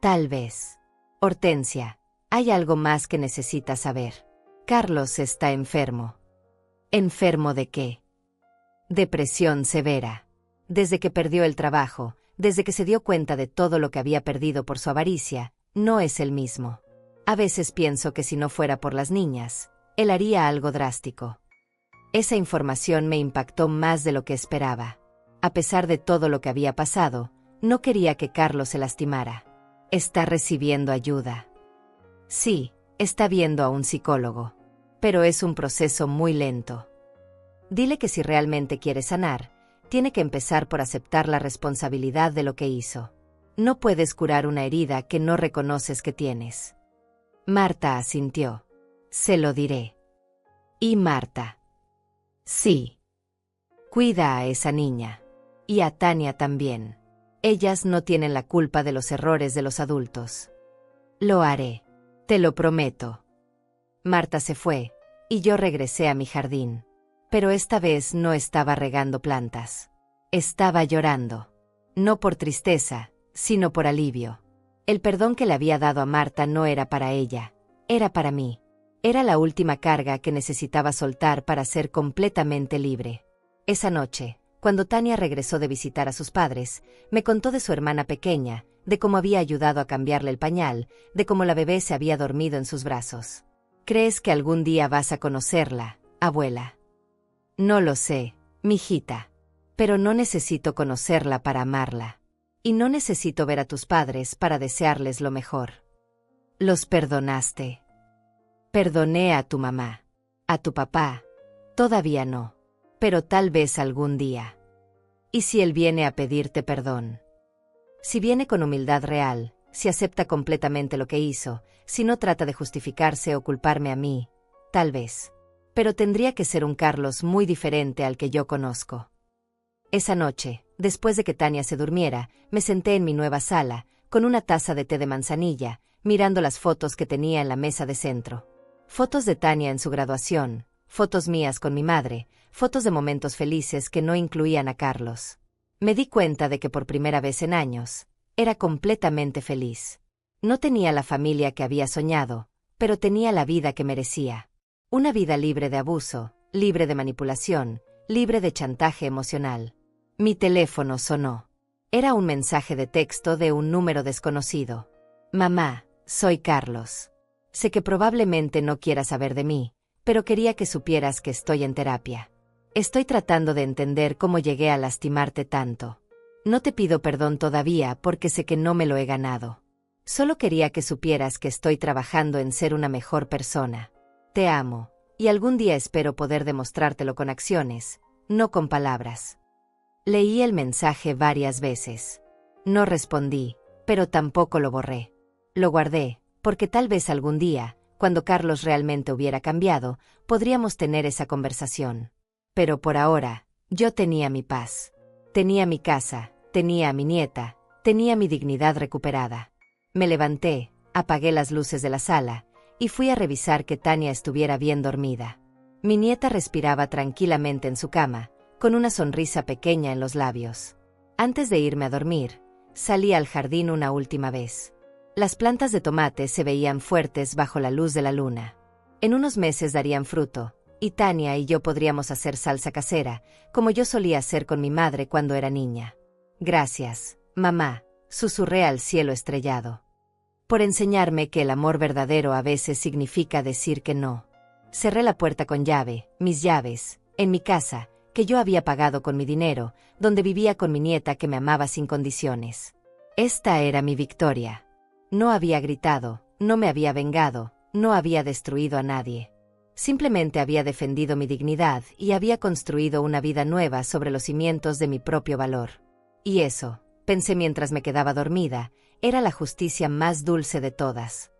Tal vez. Hortensia, hay algo más que necesitas saber. Carlos está enfermo. ¿Enfermo de qué? Depresión severa. Desde que perdió el trabajo, desde que se dio cuenta de todo lo que había perdido por su avaricia, no es el mismo. A veces pienso que si no fuera por las niñas, él haría algo drástico. Esa información me impactó más de lo que esperaba. A pesar de todo lo que había pasado, no quería que Carlos se lastimara. ¿Está recibiendo ayuda? Sí, está viendo a un psicólogo. Pero es un proceso muy lento. Dile que si realmente quiere sanar, tiene que empezar por aceptar la responsabilidad de lo que hizo. No puedes curar una herida que no reconoces que tienes. Marta asintió. Se lo diré. ¿Y Marta? Sí. Cuida a esa niña. Y a Tania también. Ellas no tienen la culpa de los errores de los adultos. Lo haré. Te lo prometo. Marta se fue, y yo regresé a mi jardín. Pero esta vez no estaba regando plantas. Estaba llorando. No por tristeza, sino por alivio. El perdón que le había dado a Marta no era para ella, era para mí. Era la última carga que necesitaba soltar para ser completamente libre. Esa noche, cuando Tania regresó de visitar a sus padres, me contó de su hermana pequeña, de cómo había ayudado a cambiarle el pañal, de cómo la bebé se había dormido en sus brazos. ¿Crees que algún día vas a conocerla, abuela? No lo sé, mijita. Pero no necesito conocerla para amarla. Y no necesito ver a tus padres para desearles lo mejor. ¿Los perdonaste? Perdoné a tu mamá. A tu papá. Todavía no. Pero tal vez algún día. ¿Y si él viene a pedirte perdón? Si viene con humildad real, si acepta completamente lo que hizo, si no trata de justificarse o culparme a mí, tal vez. Pero tendría que ser un Carlos muy diferente al que yo conozco. Esa noche, después de que Tania se durmiera, me senté en mi nueva sala, con una taza de té de manzanilla, mirando las fotos que tenía en la mesa de centro. Fotos de Tania en su graduación, fotos mías con mi madre, fotos de momentos felices que no incluían a Carlos. Me di cuenta de que por primera vez en años, era completamente feliz. No tenía la familia que había soñado, pero tenía la vida que merecía. Una vida libre de abuso, libre de manipulación, libre de chantaje emocional. Mi teléfono sonó. Era un mensaje de texto de un número desconocido. Mamá, soy Carlos. Sé que probablemente no quieras saber de mí, pero quería que supieras que estoy en terapia. Estoy tratando de entender cómo llegué a lastimarte tanto. No te pido perdón todavía porque sé que no me lo he ganado. Solo quería que supieras que estoy trabajando en ser una mejor persona. Te amo, y algún día espero poder demostrártelo con acciones, no con palabras. Leí el mensaje varias veces. No respondí, pero tampoco lo borré. Lo guardé, porque tal vez algún día, cuando Carlos realmente hubiera cambiado, podríamos tener esa conversación. Pero por ahora, yo tenía mi paz. Tenía mi casa, tenía a mi nieta, Tenía mi dignidad recuperada. Me levanté, apagué las luces de la sala, y fui a revisar que Tania estuviera bien dormida. Mi nieta respiraba tranquilamente en su cama, con una sonrisa pequeña en los labios. Antes de irme a dormir, salí al jardín una última vez. Las plantas de tomate se veían fuertes bajo la luz de la luna. En unos meses darían fruto, y Tania y yo podríamos hacer salsa casera, como yo solía hacer con mi madre cuando era niña. Gracias, mamá, susurré al cielo estrellado, por enseñarme que el amor verdadero a veces significa decir que no. Cerré la puerta con llave, mis llaves, en mi casa, que yo había pagado con mi dinero, donde vivía con mi nieta que me amaba sin condiciones. Esta era mi victoria. No había gritado, no me había vengado, no había destruido a nadie. Simplemente había defendido mi dignidad y había construido una vida nueva sobre los cimientos de mi propio valor. Y eso, pensé mientras me quedaba dormida, era la justicia más dulce de todas.